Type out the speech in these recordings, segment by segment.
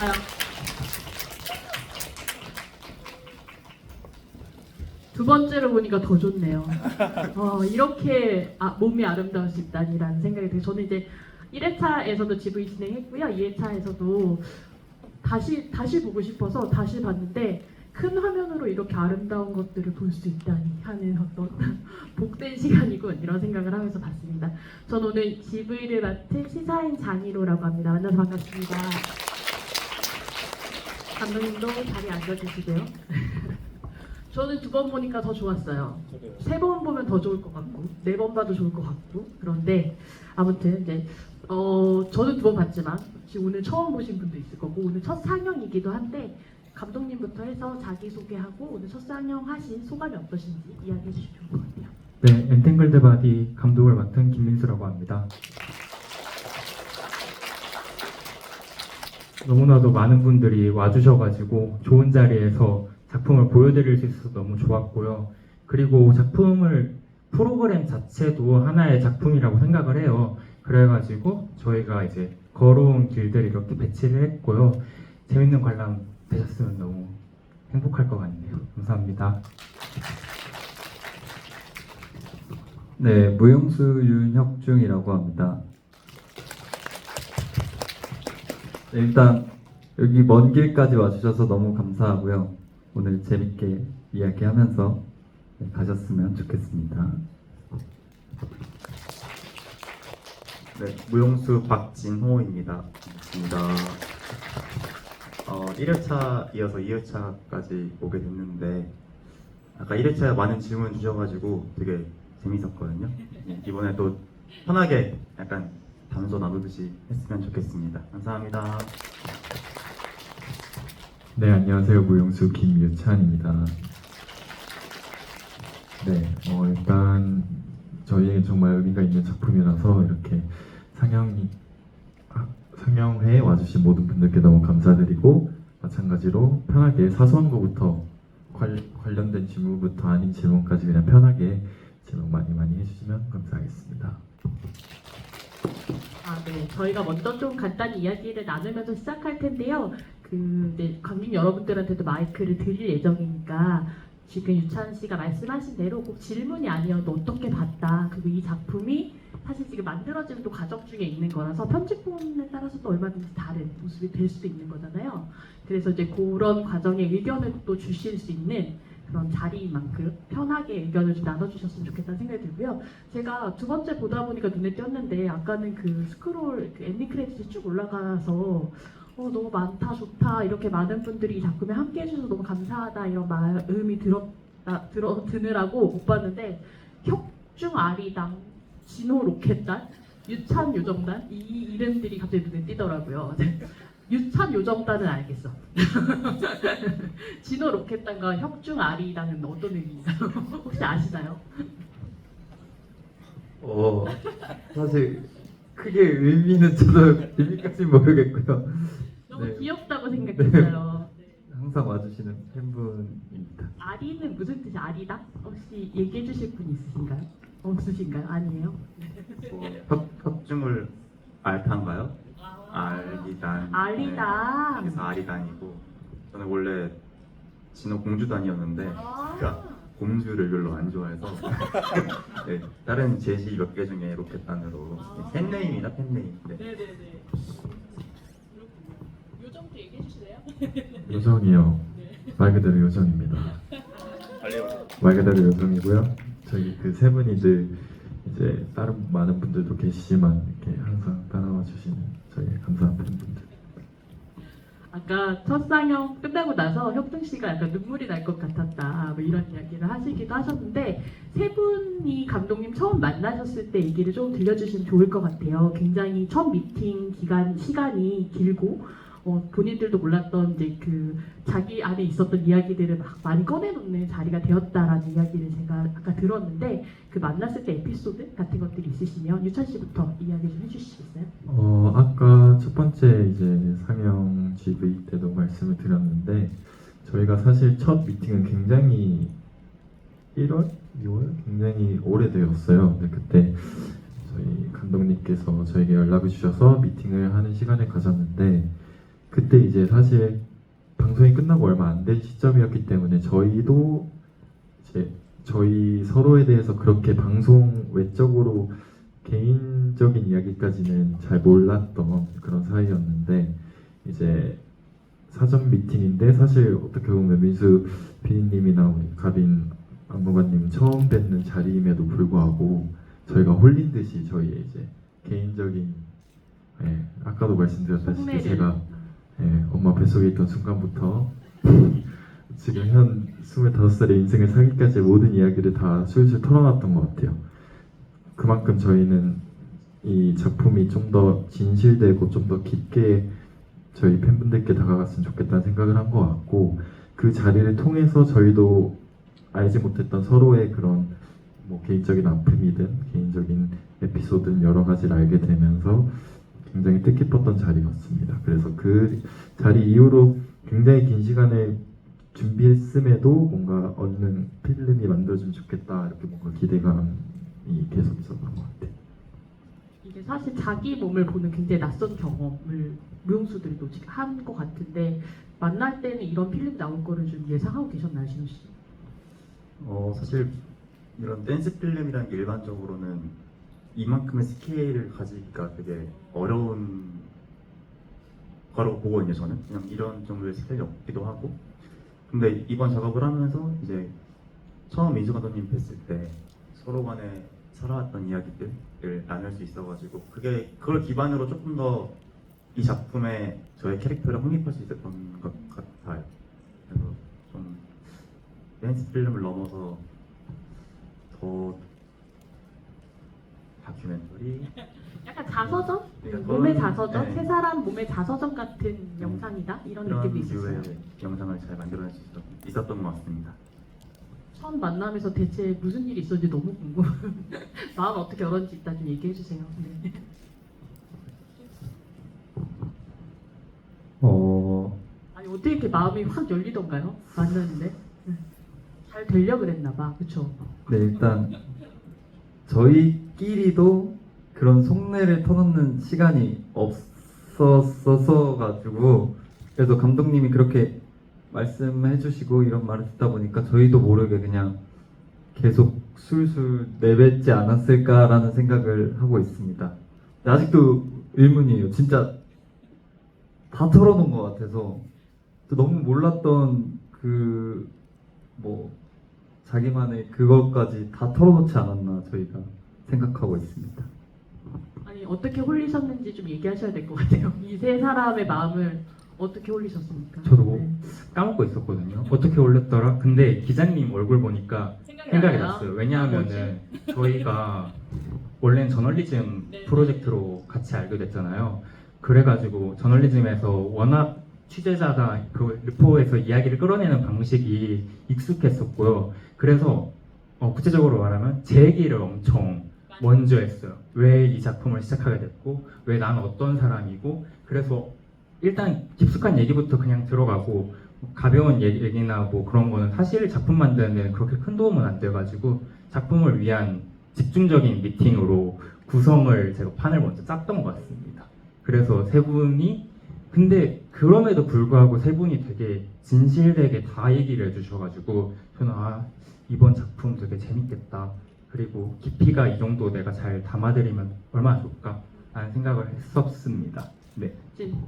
아유. 두 번째로 보니까 더 좋네요. 이렇게 몸이 아름다울 수 있다니라는 생각이 들어요. 저는 이제 1회차에서도 GV 진행했고요. 2회차에서도 다시 보고 싶어서 다시 봤는데 큰 화면으로 이렇게 아름다운 것들을 볼 수 있다니 하는 어떤 복된 시간이군 이런 생각을 하면서 봤습니다. 저는 오늘 GV를 맡은 시사인 장희로라고 합니다. 만나서 반갑습니다. 감독님도 자리에 앉아주시고요. 저는 두 번 보니까 더 좋았어요. 세 번 보면 더 좋을 것 같고, 네 번 봐도 좋을 것 같고, 그런데 아무튼 이제 저는 두 번 봤지만 지금 오늘 처음 보신 분도 있을 거고 오늘 첫 상영이기도 한데 감독님부터 해서 자기 소개하고 오늘 첫 상영하신 소감이 어떠신지 이야기해 주시면 좋을 것 같아요. 네, 엔탱글드 바디 감독을 맡은 김민수라고 합니다. 너무나도 많은 분들이 와주셔가지고 좋은 자리에서 작품을 보여드릴 수 있어서 너무 좋았고요. 그리고 프로그램 자체도 하나의 작품이라고 생각을 해요. 그래가지고 저희가 이제 걸어온 길들 이렇게 배치를 했고요. 재밌는 관람 되셨으면 너무 행복할 것 같네요. 감사합니다. 네, 무용수 윤혁중이라고 합니다. 네, 일단 여기 먼 길까지 와주셔서 너무 감사하고요. 오늘 재밌게 이야기하면서 가셨으면 좋겠습니다. 네, 무용수 박진호입니다. 반갑습니다. 1회차 이어서 2회차까지 오게 됐는데 아까 1회차에 많은 질문 주셔가지고 되게 재밌었거든요. 이번에 또 편하게 약간 담소 나누듯이 했으면 좋겠습니다. 감사합니다. 네, 안녕하세요. 무용수 김유찬입니다. 네, 일단 저희에게 정말 의미가 있는 작품이라서 이렇게 상영회에 와주신 모든 분들께 너무 감사드리고 마찬가지로 편하게 사소한 것부터 관련된 질문부터 아닌 질문까지 그냥 편하게 질문 많이 해주시면 감사하겠습니다. 네, 저희가 먼저 좀 간단히 이야기를 나누면서 시작할 텐데요. 이제 관객 여러분들한테도 마이크를 드릴 예정이니까 지금 유찬 씨가 말씀하신 대로 꼭 질문이 아니어도 어떻게 봤다. 그리고 이 작품이 사실 지금 만들어지는 또 과정 중에 있는 거라서 편집본에 따라서도 얼마든지 다른 모습이 될 수도 있는 거잖아요. 그래서 이제 그런 과정에 의견을 또 주실 수 있는 그런 자리만큼 편하게 의견을 좀 나눠주셨으면 좋겠다는 생각이 들고요. 제가 두 번째 보다 보니까 눈에 띄었는데 아까는 그 스크롤 엔딩 크레딧이 쭉 올라가서 너무 많다 좋다 이렇게 많은 분들이 이 작품에 함께 해주셔서 너무 감사하다 이런 마음이 드느라고 못 봤는데 혁중 아리당 진호 로켓단 유찬 요정단 이 이름들이 갑자기 눈에 띄더라고요. 유찬 요정단은 알겠어. 진호 로켓단과 혁중 아리당은 어떤 의미인가요? 혹시 아시나요? 사실 크게 의미는 저도 의미까지 모르겠고요. 너무 네. 귀엽다고 생각했어요. 항상 와주시는 팬분입니다. 아리는 무슨 뜻이 아리당? 혹시 얘기해 주실 분 있으신가요? 없으신가요? 아니에요? 협중을 알탄가요? 알리단. 아리당. 네, 그래서 아리단이고 저는 원래 진호 공주단이었는데 그러니까 공주를 별로 안 좋아해서 네, 다른 제시 몇 개 중에 로켓단으로 팬네임이다 팬네임. 네. 네네네. 요정도 얘기해 주실래요? 요정이요. 말 그대로 요정입니다. 말 그대로 요정이고요. 저희 그 세 분이들 이제 다른 많은 분들도 계시지만 이렇게 항상 따라와 주시는 저희 감사한 팬분들. 아까 첫 상영 끝나고 나서 혁중 씨가 약간 눈물이 날 것 같았다 뭐 이런 이야기를 하시기도 하셨는데 세 분이 감독님 처음 만나셨을 때 얘기를 좀 들려주시면 좋을 것 같아요. 굉장히 첫 미팅 시간이 길고 본인들도 몰랐던 이제 그 자기 안에 있었던 이야기들을 막 많이 꺼내놓는 자리가 되었다라는 이야기를 제가 아까 들었는데 그 만났을 때 에피소드 같은 것들이 있으시면 유찬 씨부터 이야기 좀 해주시겠어요? 아까 첫 번째 이제 상영 GV 때도 말씀을 드렸는데 저희가 사실 첫 미팅은 굉장히 1월, 2월 굉장히 오래되었어요. 근데 그때 저희 감독님께서 저에게 연락을 주셔서 미팅을 하는 시간을 가졌는데 그때 이제 사실 방송이 끝나고 얼마 안 된 시점이었기 때문에 저희도 이제 저희 서로에 대해서 그렇게 방송 외적으로 개인적인 이야기까지는 잘 몰랐던 그런 사이였는데 이제 사전 미팅인데 사실 어떻게 보면 민수 PD님이나 우리 가빈 안무관님 처음 뵙는 자리임에도 불구하고 저희가 홀린 듯이 저희의 이제 개인적인 아까도 말씀드렸다시피 속내를. 제가 엄마 뱃속에 있던 순간부터 지금 현 25살의 인생을 살기까지의 모든 이야기를 다 술술 털어놨던 것 같아요. 그만큼 저희는 이 작품이 좀 더 진실되고 좀 더 깊게 저희 팬분들께 다가갔으면 좋겠다는 생각을 한 것 같고 그 자리를 통해서 저희도 알지 못했던 서로의 그런 뭐 개인적인 아픔이든 개인적인 에피소드든 여러 가지를 알게 되면서 굉장히 뜻깊었던 자리였습니다. 그래서 그 자리 이후로 굉장히 긴 시간을 준비했음에도 뭔가 얻는 필름이 만들어지면 좋겠다 이렇게 뭔가 기대감이 계속 있었던 것 같아요. 이게 사실 자기 몸을 보는 굉장히 낯선 경험을 무용수들도 지금 한 것 같은데 만날 때는 이런 필름 나올 거를 좀 예상하고 계셨나요, 진우 씨? 사실 이런 댄스 필름이라는 게 일반적으로는 이만큼의 스케일을 가지기가 되게 어려운 거라고 보거든요. 저는 그냥 이런 정도의 스케일이 없기도 하고 근데 이번 작업을 하면서 이제 처음 민수 감독님 뵀을 때 서로 간에 살아왔던 이야기들을 나눌 수 있어가지고 그걸 기반으로 조금 더 이 작품에 저의 캐릭터를 확립할 수 있었던 것 같아요. 그래서 좀 댄스 필름을 넘어서 더 다큐멘터리 약간 자서전? 네, 몸의 그런- 자서전? 네. 세 사람 몸의 자서전 같은 영상이다? 이런 느낌도 있었어요. 류의 영상을 잘 만들어낼 수 있었던 것 같습니다. 처음 만남에서 대체 무슨 일이 있었는지 너무 궁금해요. 마음 어떻게 열었는지 일단 좀 얘기해 주세요. 네. 아니 어떻게 이렇게 마음이 확 열리던가요? 만났는데 잘 되려 그랬나 봐, 그렇죠? 네, 일단 저희끼리도 그런 속내를 터놓는 시간이 없었어 가지고 그래서 감독님이 그렇게 말씀해 주시고 이런 말을 듣다 보니까 저희도 모르게 그냥 계속 술술 내뱉지 않았을까라는 생각을 하고 있습니다. 근데 아직도 의문이에요. 진짜 다 털어놓은 것 같아서 또 너무 몰랐던 그 뭐 자기만의 그것까지 다 털어놓지 않았나 저희가 생각하고 있습니다. 아니 어떻게 홀리셨는지 좀 얘기하셔야 될 것 같아요. 이 세 사람의 마음을 어떻게 홀리셨습니까? 저도 뭐 네. 까먹고 있었거든요. 어떻게 올렸더라? 근데 기자님 얼굴 보니까 생각이 나요? 났어요. 왜냐하면은 저희가 원래는 저널리즘 프로젝트로 같이 알게 됐잖아요. 그래가지고 저널리즘에서 워낙 취재자가 그 르포에서 이야기를 끌어내는 방식이 익숙했었고요. 그래서 구체적으로 말하면 제 얘기를 엄청 먼저 했어요. 왜 이 작품을 시작하게 됐고, 왜 나는 어떤 사람이고, 그래서 일단 깊숙한 얘기부터 그냥 들어가고 가벼운 얘기나 뭐 그런 거는 사실 작품 만드는 데는 그렇게 큰 도움은 안 돼가지고 작품을 위한 집중적인 미팅으로 구성을 제가 판을 먼저 짰던 것 같습니다. 그래서 세 분이 근데 그럼에도 불구하고 세 분이 되게 진실되게 다 얘기를 해주셔가지고 저는 이번 작품 되게 재밌겠다. 그리고 깊이가 이 정도 내가 잘 담아드리면 얼마나 좋을까 라는 생각을 했었습니다. 네. 지금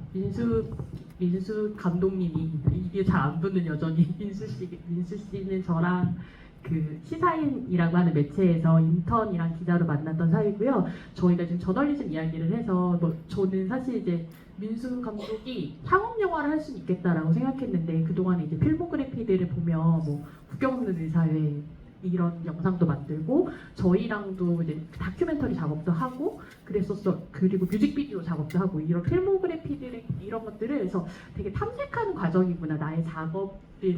민수 감독님이 이게 잘 안 붙는 여전히 민수 씨는 저랑 그 시사인이라고 하는 매체에서 인턴이랑 기자로 만났던 사이고요. 저희가 지금 저널리즘 이야기를 해서 뭐 저는 사실 이제 민수 감독이 상업 영화를 할 수는 있겠다라고 생각했는데 그동안 이제 필모그래피들을 보면 뭐 국경 없는 의사회 이런 영상도 만들고 저희랑도 이제 다큐멘터리 작업도 하고 그랬었어. 그리고 뮤직비디오 작업도 하고 이런 필모그래피들 이런 것들을 그래서 되게 탐색하는 과정이구나. 나의 작업을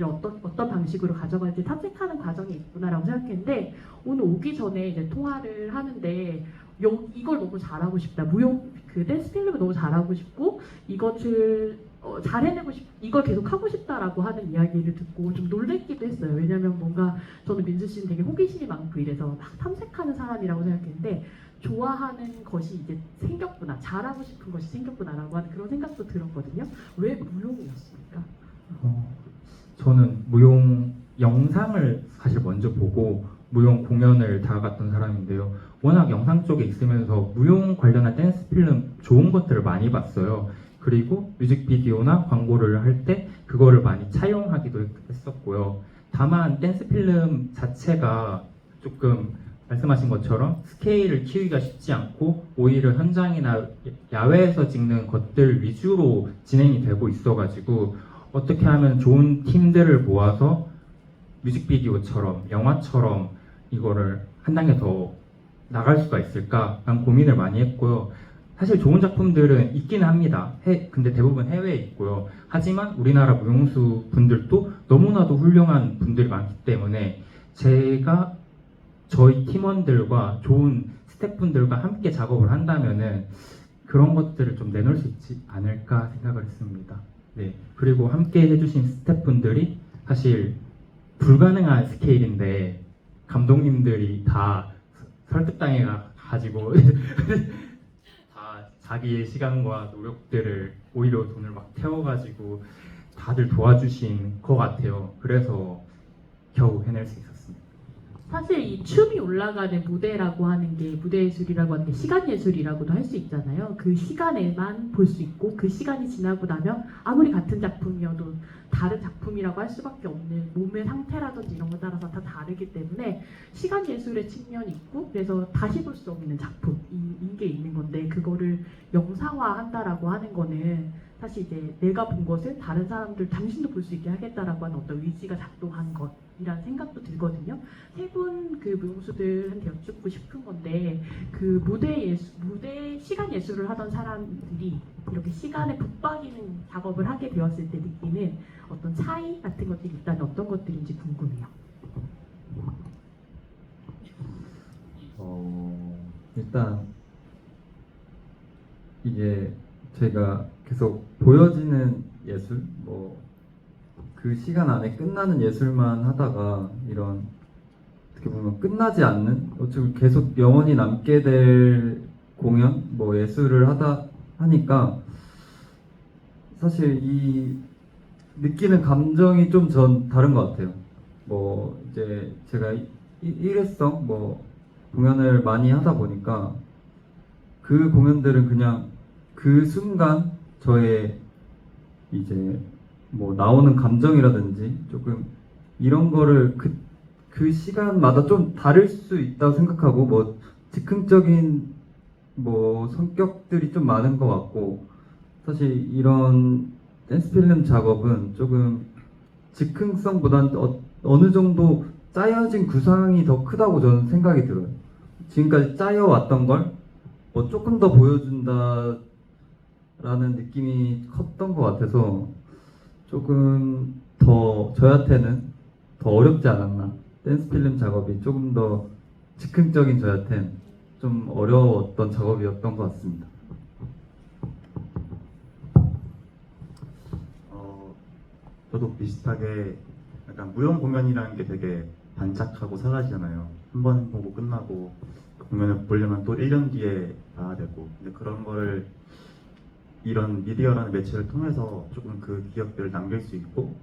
어떤 방식으로 가져갈지 탐색하는 과정이 있구나라고 생각했는데 오늘 오기 전에 이제 통화를 하는데 이걸 너무 잘하고 싶다. 그 댄스 필름을 너무 잘하고 싶고 이것을 잘 해내고 이걸 계속 하고 싶다라고 하는 이야기를 듣고 좀 놀랬기도 했어요. 왜냐면 뭔가 저는 민수 씨는 되게 호기심이 많고 이래서 막 탐색하는 사람이라고 생각했는데 좋아하는 것이 이제 생겼구나, 잘하고 싶은 것이 생겼구나라고 하는 그런 생각도 들었거든요. 왜 무용이었습니까? 저는 무용 영상을 사실 먼저 보고 무용 공연을 다가갔던 사람인데요. 워낙 영상 쪽에 있으면서 무용 관련한 댄스 필름 좋은 것들을 많이 봤어요. 그리고 뮤직비디오나 광고를 할 때 그거를 많이 차용하기도 했었고요. 다만 댄스 필름 자체가 조금 말씀하신 것처럼 스케일을 키우기가 쉽지 않고 오히려 현장이나 야외에서 찍는 것들 위주로 진행이 되고 있어가지고 어떻게 하면 좋은 팀들을 모아서 뮤직비디오처럼 영화처럼 이거를 한 단계 더 나갈 수가 있을까라는 고민을 많이 했고요. 사실 좋은 작품들은 있기는 합니다. 근데 대부분 해외에 있고요. 하지만 우리나라 무용수 분들도 너무나도 훌륭한 분들이 많기 때문에 제가 저희 팀원들과 좋은 스태프분들과 함께 작업을 한다면은 그런 것들을 좀 내놓을 수 있지 않을까 생각을 했습니다. 네. 그리고 함께 해주신 스태프분들이 사실 불가능한 스케일인데 감독님들이 다 설득당해 가지고 다 자기의 시간과 노력들을 오히려 돈을 막 태워가지고 다들 도와주신 것 같아요. 그래서 겨우 해낼 수 있었습니다. 사실 이 춤이 올라가는 무대라고 하는 게 무대 예술이라고 하는 게 시간 예술이라고도 할 수 있잖아요. 그 시간에만 볼 수 있고 그 시간이 지나고 나면 아무리 같은 작품이어도 다른 작품이라고 할 수밖에 없는 몸의 상태라든지 이런 거 따라서 다 다르기 때문에 시간 예술의 측면이 있고 그래서 다시 볼 수 없는 작품인 게 있는 건데 그거를 영상화한다라고 하는 거는 사실 이제 내가 본 것을 다른 사람들 당신도 볼 수 있게 하겠다라고 하는 어떤 의지가 작동한 것이라는 생각도 들거든요. 세 분 그 무용수들한테 여쭙고 싶은 건데 그 무대 시간 예술을 하던 사람들이 이렇게 시간에 붙박이는 작업을 하게 되었을 때 느끼는 어떤 차이 같은 것들이 있다면 어떤 것들인지 궁금해요. 일단 이게 제가 계속 보여지는 예술, 뭐 그 시간 안에 끝나는 예술만 하다가 이런 어떻게 보면 끝나지 않는 어차피 계속 영원히 남게 될 공연, 뭐 예술을 하니까 사실 이 느끼는 감정이 좀 전 다른 것 같아요. 뭐 이제 제가 일회성 뭐 공연을 많이 하다 보니까 그 공연들은 그냥 그 순간 저의 이제 뭐 나오는 감정이라든지 조금 이런 거를 그 시간마다 좀 다를 수 있다고 생각하고 뭐 즉흥적인 뭐 성격들이 좀 많은 것 같고 사실 이런 댄스 필름 작업은 조금 즉흥성보다는 어느 정도 짜여진 구상이 더 크다고 저는 생각이 들어요. 지금까지 짜여왔던 걸 뭐 조금 더 보여준다라는 느낌이 컸던 것 같아서 조금 더 저한테는 더 어렵지 않았나. 댄스 필름 작업이 조금 더 즉흥적인 저한테는 좀 어려웠던 작업이었던 것 같습니다. 저도 비슷하게 약간 무용 공연이라는 게 되게 반짝하고 사라지잖아요. 한 번 보고 끝나고 그 공연을 보려면 또 1년 뒤에 봐야 되고 근데 그런 거를 이런 미디어라는 매체를 통해서 조금 그 기억들을 남길 수 있고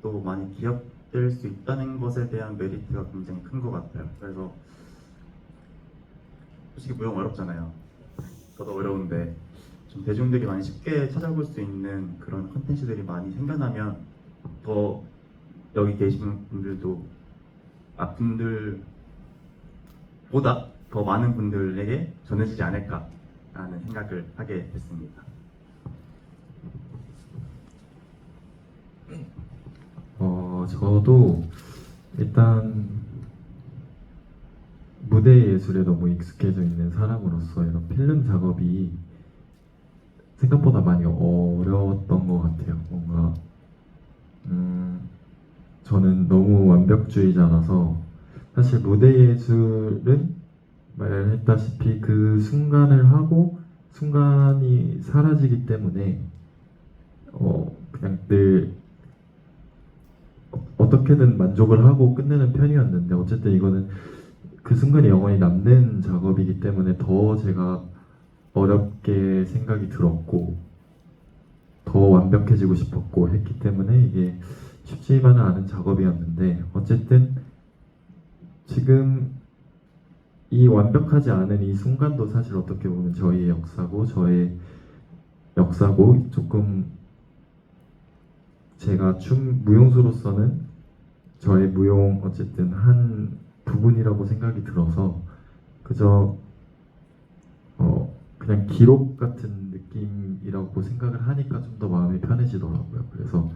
또 많이 기억될 수 있다는 것에 대한 메리트가 굉장히 큰 것 같아요. 그래서 솔직히 무용 어렵잖아요. 저도 어려운데 좀 대중들이 많이 쉽게 찾아볼 수 있는 그런 콘텐츠들이 많이 생겨나면 더 여기 계시는 분들도 분들보다 더 많은 분들에게 전해지지 않을까라는 생각을 하게 됐습니다. 저도 일단 무대 예술에 너무 익숙해져 있는 사람으로서 이런 필름 작업이 생각보다 많이 어려웠던 것 같아요. 뭔가 저는 너무 완벽주의자라서 사실 무대 예술은 말했다시피 그 순간을 하고 순간이 사라지기 때문에 그냥 늘 어떻게든 만족을 하고 끝내는 편이었는데 어쨌든 이거는 그 순간이 영원히 남는 작업이기 때문에 더 제가 어렵게 생각이 들었고 더 완벽해지고 싶었고 했기 때문에 이게 쉽지만은 않은 작업이었는데 어쨌든 지금 이 완벽하지 않은 이 순간도 사실 어떻게 보면 저희의 역사고 저의 역사고 조금 제가 무용수로서는 저의 무용 어쨌든 한 부분이라고 생각이 들어서 그저 그냥 기록 같은 느낌이라고 생각을 하니까 좀 더 마음이 편해지더라고요. 그래서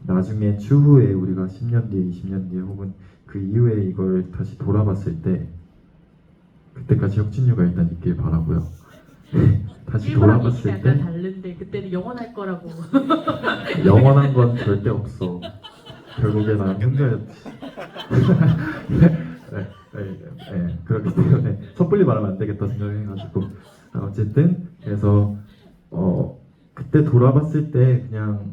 나중에 추후에 우리가 10년 뒤에 20년 뒤에 혹은 그 이후에 이걸 다시 돌아봤을 때 그때까지 혁진유가 일단 있길 바라고요. 다시 일부랑 얘기가 돌아봤을 약간 때 다른데 그때는 영원할 거라고. 영원한 건 절대 없어. 결국에 난 혼자였지. 그렇기 때문에 섣불리 말하면 안 되겠다 생각해가지고 어쨌든 그래서 그때 돌아봤을 때 그냥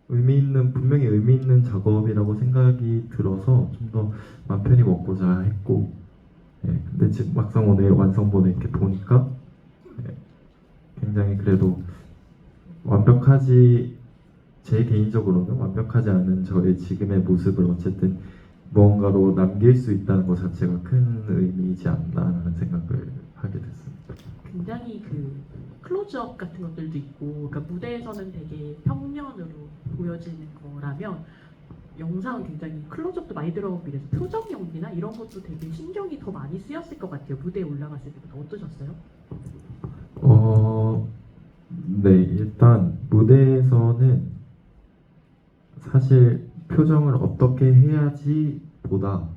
분명히 의미 있는 작업이라고 생각이 들어서 좀 더 마음 편히 먹고자 했고 근데 지금 막상 오늘 완성본을 이렇게 보니까 굉장히 그래도 제 개인적으로는 완벽하지 않은 저의 지금의 모습을 어쨌든 무언가로 남길 수 있다는 것 자체가 큰 의미이지 않나라는 생각을 하게 됐습니다. 굉장히 그 클로즈업 같은 것들도 있고, 그러니까 무대에서는 되게 평면으로 보여지는 거라면 영상은 굉장히 클로즈업도 많이 들어가고 이래서 표정 연기나 이런 것도 되게 신경이 더 많이 쓰였을 것 같아요. 무대에 올라갔을 때부터 어떠셨어요? 네, 일단 무대에서는 사실 표정을 어떻게 해야지 보다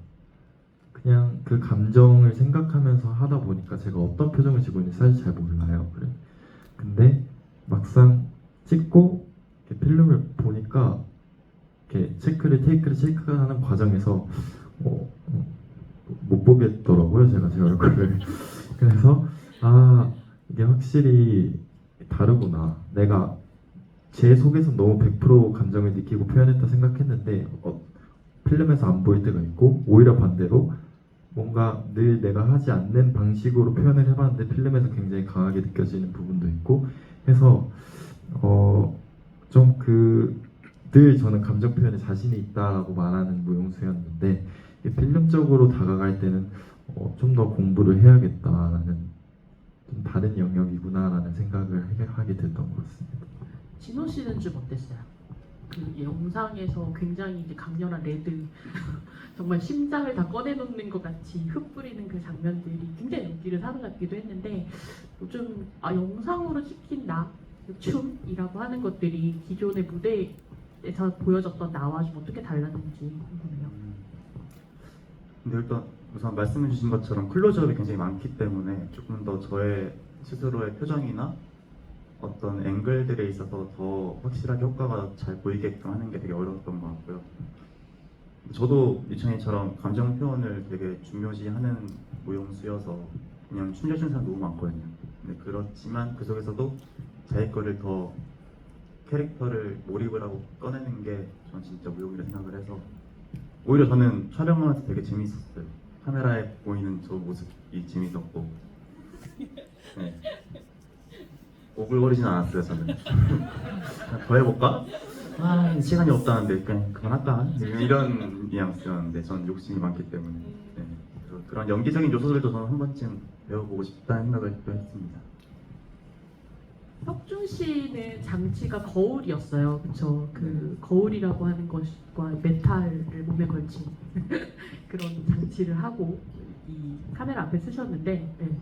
그냥 그 감정을 생각하면서 하다 보니까 제가 어떤 표정을 지고 있는지 사실 잘 몰라요. 그래. 근데 막상 찍고 이렇게 필름을 보니까 이렇게 테이크를 체크하는 과정에서 못 보겠더라고요. 제가 제 얼굴을. 그래서 이게 확실히 다르구나. 내가 제 속에서 너무 100% 감정을 느끼고 표현했다 생각했는데 필름에서 안 보일 때가 있고 오히려 반대로 뭔가 늘 내가 하지 않는 방식으로 표현을 해봤는데 필름에서 굉장히 강하게 느껴지는 부분도 있고 해서 좀 늘 저는 감정 표현에 자신이 있다라고 말하는 무용수였는데 필름적으로 다가갈 때는 좀 더 공부를 해야겠다라는 좀 다른 영역이구나라는 생각을 하게 됐던 것 같습니다. 진호 씨는 좀 어땠어요? 그 영상에서 굉장히 이제 강렬한 레드 정말 심장을 다 꺼내놓는 것 같이 흩뿌리는 그 장면들이 굉장히 눈길을 사로잡기도 했는데 좀 영상으로 찍힌 춤이라고 하는 것들이 기존의 무대에서 보여졌던 나와 좀 어떻게 달랐는지 궁금해요. 근데 일단 우선 말씀해주신 것처럼 클로즈업이 굉장히 많기 때문에 조금 더 저의 스스로의 표정이나 어떤 앵글들에 있어서 더 확실하게 효과가 잘 보이게끔 하는 게 되게 어려웠던 것 같고요. 저도 유찬이처럼 감정 표현을 되게 중요시하는 무용수여서 그냥 춤려주는 사람 너무 많거든요. 근데 그렇지만 그 속에서도 자기 거를 더 캐릭터를 몰입을 하고 꺼내는 게 전 진짜 무용이라 생각을 해서 오히려 저는 촬영하면서 되게 재밌었어요. 카메라에 보이는 저 모습이 재밌었고 네. 오글거리진 않았어요. 저는 더 해볼까? 시간이 없다는데 그냥 그만할까? 이런 뉘앙스였는데 전 욕심이 많기 때문에 그래서 그런 연기적인 요소들도 저는 한 번쯤 배워보고 싶다는 생각을 또 했습니다. 혁준 씨는 장치가 거울이었어요, 그렇죠? 그 거울이라고 하는 것과 메탈을 몸에 걸친 그런 장치를 하고 이 카메라 앞에 쓰셨는데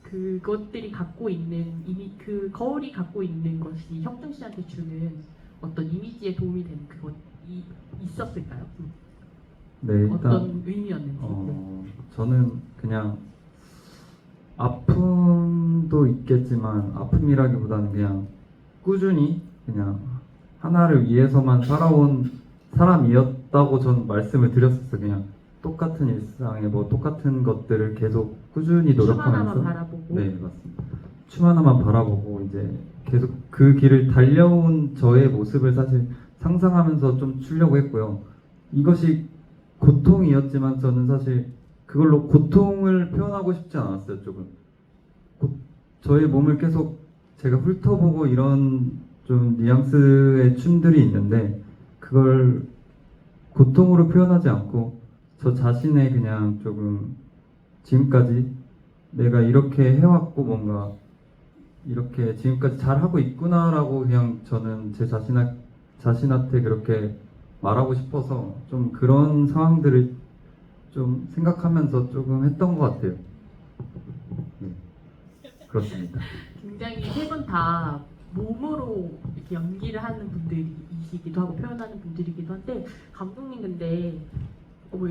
그것들이 갖고 있는 그 거울이 갖고 있는 것이 혁준 씨한테 주는 어떤 이미지에 도움이 되는 그것이 있었을까요? 네, 일단 어떤 의미였는지. 저는 그냥 아픔도 있겠지만 아픔이라기보다는 그냥 꾸준히 그냥 하나를 위해서만 살아온 사람이었다고 전 말씀을 드렸었어요. 그냥 똑같은 일상에 뭐 똑같은 것들을 계속 꾸준히 춤 노력하면서 하나만 바라보고. 네, 맞습니다. 춤 하나만 바라보고 이제 계속 그 길을 달려온 저의 모습을 사실 상상하면서 좀 추려고 했고요. 이것이 고통이었지만 저는 사실 그걸로 고통을 표현하고 싶지 않았어요. 조금 저의 몸을 계속 제가 훑어보고 이런 좀 뉘앙스의 춤들이 있는데 그걸 고통으로 표현하지 않고 저 자신의 그냥 조금 지금까지 내가 이렇게 해왔고 뭔가 이렇게 지금까지 잘하고 있구나라고 그냥 저는 제 자신한테 그렇게 말하고 싶어서 좀 그런 상황들을 좀 생각하면서 조금 했던 것 같아요. 네, 그렇습니다. 굉장히 세 분 다 몸으로 이렇게 연기를 하는 분들이시기도 하고 표현하는 분들이기도 한데 감독님 근데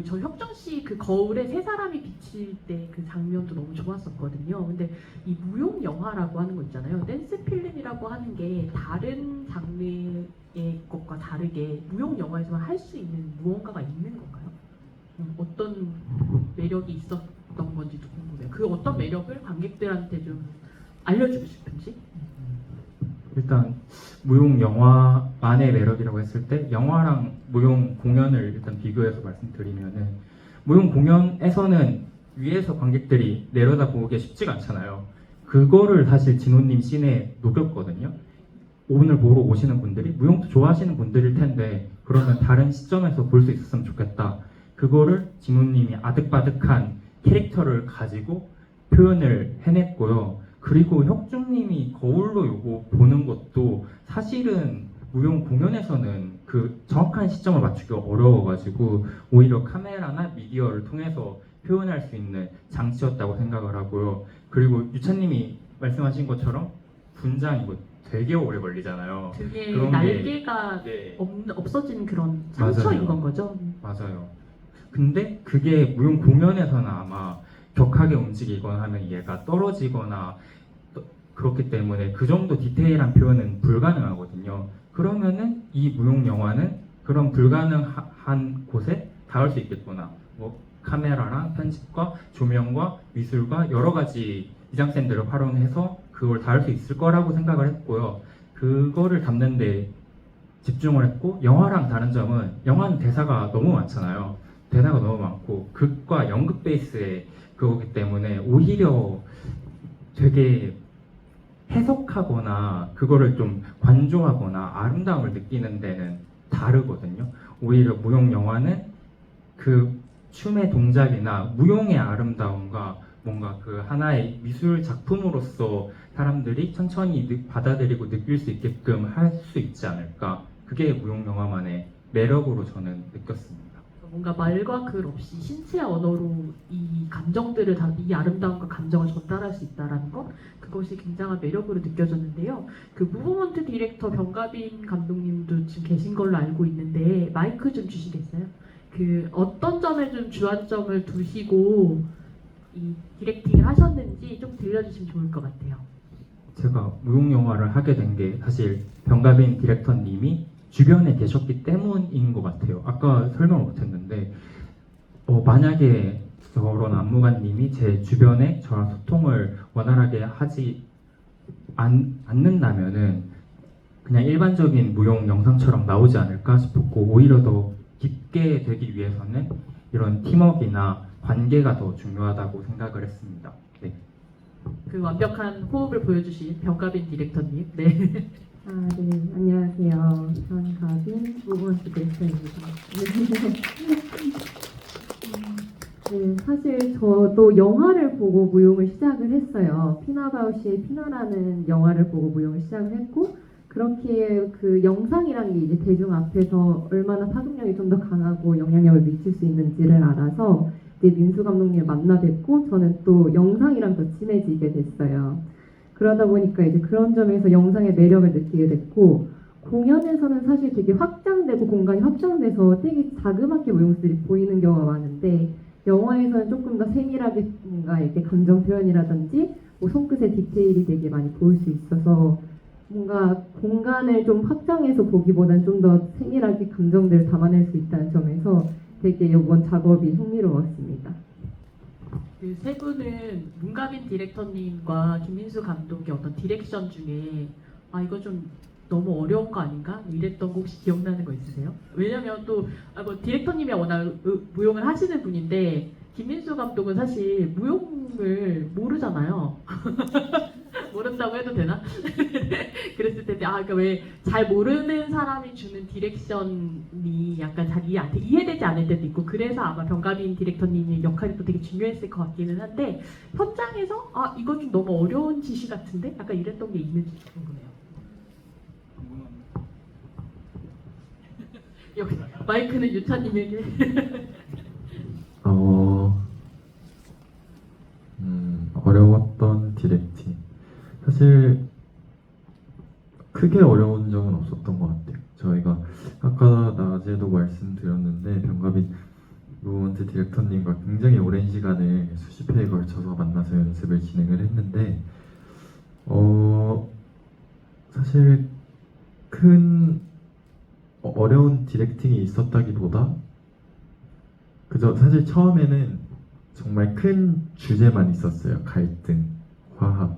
저 혁정 씨 그 거울에 세 사람이 비칠 때 그 장면도 너무 좋았었거든요. 근데 이 무용 영화라고 하는 거 있잖아요. 댄스 필름이라고 하는 게 다른 장르의 것과 다르게 무용 영화에서만 할 수 있는 무언가가 있는 건가요? 어떤 매력이 있었던 건지도 궁금해요. 그 어떤 매력을 관객들한테 좀 알려주고 싶은지? 일단 무용 영화만의 매력이라고 했을 때 영화랑 무용 공연을 일단 비교해서 말씀드리면은 무용 공연에서는 위에서 관객들이 내려다보기 쉽지가 않잖아요. 그거를 사실 진호님 씬에 녹였거든요. 오늘 보러 오시는 분들이 무용도 좋아하시는 분들일 텐데 그러면 다른 시점에서 볼 수 있었으면 좋겠다. 그거를 진호님이 아득바득한 캐릭터를 가지고 표현을 해냈고요. 그리고 혁중님이 거울로 요거 보는 것도 사실은 무용 공연에서는 그 정확한 시점을 맞추기가 어려워가지고 오히려 카메라나 미디어를 통해서 표현할 수 있는 장치였다고 생각을 하고요. 그리고 유찬님이 말씀하신 것처럼 분장이 뭐 되게 오래 걸리잖아요. 그게 그런 게- 날개가 네. 없어진 그런 상처인 맞아요. 건 거죠? 맞아요. 근데 그게 무용 공연에서는 아마 격하게 움직이거나 하면 얘가 떨어지거나 그렇기 때문에 그 정도 디테일한 표현은 불가능하거든요. 그러면은 이 무용 영화는 그런 불가능한 곳에 닿을 수 있겠구나. 뭐 카메라랑 편집과 조명과 미술과 여러 가지 미장센들을 활용해서 그걸 닿을 수 있을 거라고 생각을 했고요. 그거를 담는데 집중을 했고 영화랑 다른 점은 영화는 대사가 너무 많잖아요. 대사가 너무 많고 극과 연극 베이스의 그거기 때문에 오히려 되게 해석하거나 그거를 좀 관조하거나 아름다움을 느끼는 데는 다르거든요. 오히려 무용 영화는 그 춤의 동작이나 무용의 아름다움과 뭔가 그 하나의 미술 작품으로서 사람들이 천천히 받아들이고 느낄 수 있게끔 할 수 있지 않을까. 그게 무용 영화만의 매력으로 저는 느꼈습니다. 뭔가 말과 글 없이 신체 언어로 이 감정들을 이 아름다움과 감정을 전달할 수 있다라는 것 그것이 굉장한 매력으로 느껴졌는데요. 그 무브먼트 디렉터 병가빈 감독님도 지금 계신 걸로 알고 있는데 마이크 좀 주시겠어요? 그 어떤 점에 좀 주안점을 두시고 이 디렉팅을 하셨는지 좀 들려주시면 좋을 것 같아요. 제가 무용 영화를 하게 된 게 사실 병가빈 디렉터님이 주변에 계셨기 때문인 것 같아요. 아까 설명을 못했는데 만약에 저런 안무가님이 제 주변에 저랑 소통을 원활하게 하지 않는다면은 그냥 일반적인 무용 영상처럼 나오지 않을까 싶었고 오히려 더 깊게 되기 위해서는 이런 팀워크나 관계가 더 중요하다고 생각을 했습니다. 네. 그 완벽한 호흡을 보여주신 병가빈 디렉터님. 네. 네, 안녕하세요. 병가빈 무브먼트 디렉터입니다. 네, 사실 저도 영화를 보고 무용을 시작을 했어요. 피나바우시의 피나라는 영화를 보고 무용을 시작을 했고 그렇게 그 영상이란 게 이제 대중 앞에서 얼마나 파급력이 좀 더 강하고 영향력을 미칠 수 있는지를 알아서 이제 민수 감독님을 만나 뵙고 저는 또 영상이랑 더 친해지게 됐어요. 그러다 보니까 이제 그런 점에서 영상의 매력을 느끼게 됐고 공연에서는 사실 되게 확장되고 공간이 확장돼서 되게 자그맣게 무용수들이 보이는 경우가 많은데 영화에서는 조금 더 세밀하게 뭔가 이렇게 감정 표현이라든지 뭐 손끝의 디테일이 되게 많이 보일 수 있어서 뭔가 공간을 좀 확장해서 보기보다는 좀 더 세밀하게 감정들을 담아낼 수 있다는 점에서 되게 이번 작업이 흥미로웠습니다. 그 세 분은 문가빈 디렉터님과 김민수 감독의 어떤 디렉션 중에 이거 좀 너무 어려운 거 아닌가? 이랬던 거 혹시 기억나는 거 있으세요? 왜냐면 또 뭐 디렉터님이 워낙 무용을 하시는 분인데 김민수 감독은 사실 무용을 모르잖아요. 모른다고 해도 되나? 그랬을 텐데, 그러니까 왜 잘 모르는 사람이 주는 디렉션이 약간 잘 이해되지 않을 때도 있고, 그래서 아마 병가빈 디렉터님의 역할이 또 되게 중요했을 것 같기는 한데, 현장에서 이거 좀 너무 어려운 지시 같은데? 약간 이랬던 게 있는지 궁금해요. 여기 마이크는 유찬님에게. 어려웠던 디렉팅. 사실 크게 어려운 점은 없었던 것 같아요. 저희가 아까 낮에도 말씀드렸는데 병가빈 무브먼트 디렉터님과 굉장히 오랜 시간을 수십 회에 걸쳐서 만나서 연습을 진행을 했는데 사실 큰 어려운 디렉팅이 있었다기보다 그저 사실 처음에는 정말 큰 주제만 있었어요. 갈등, 화합,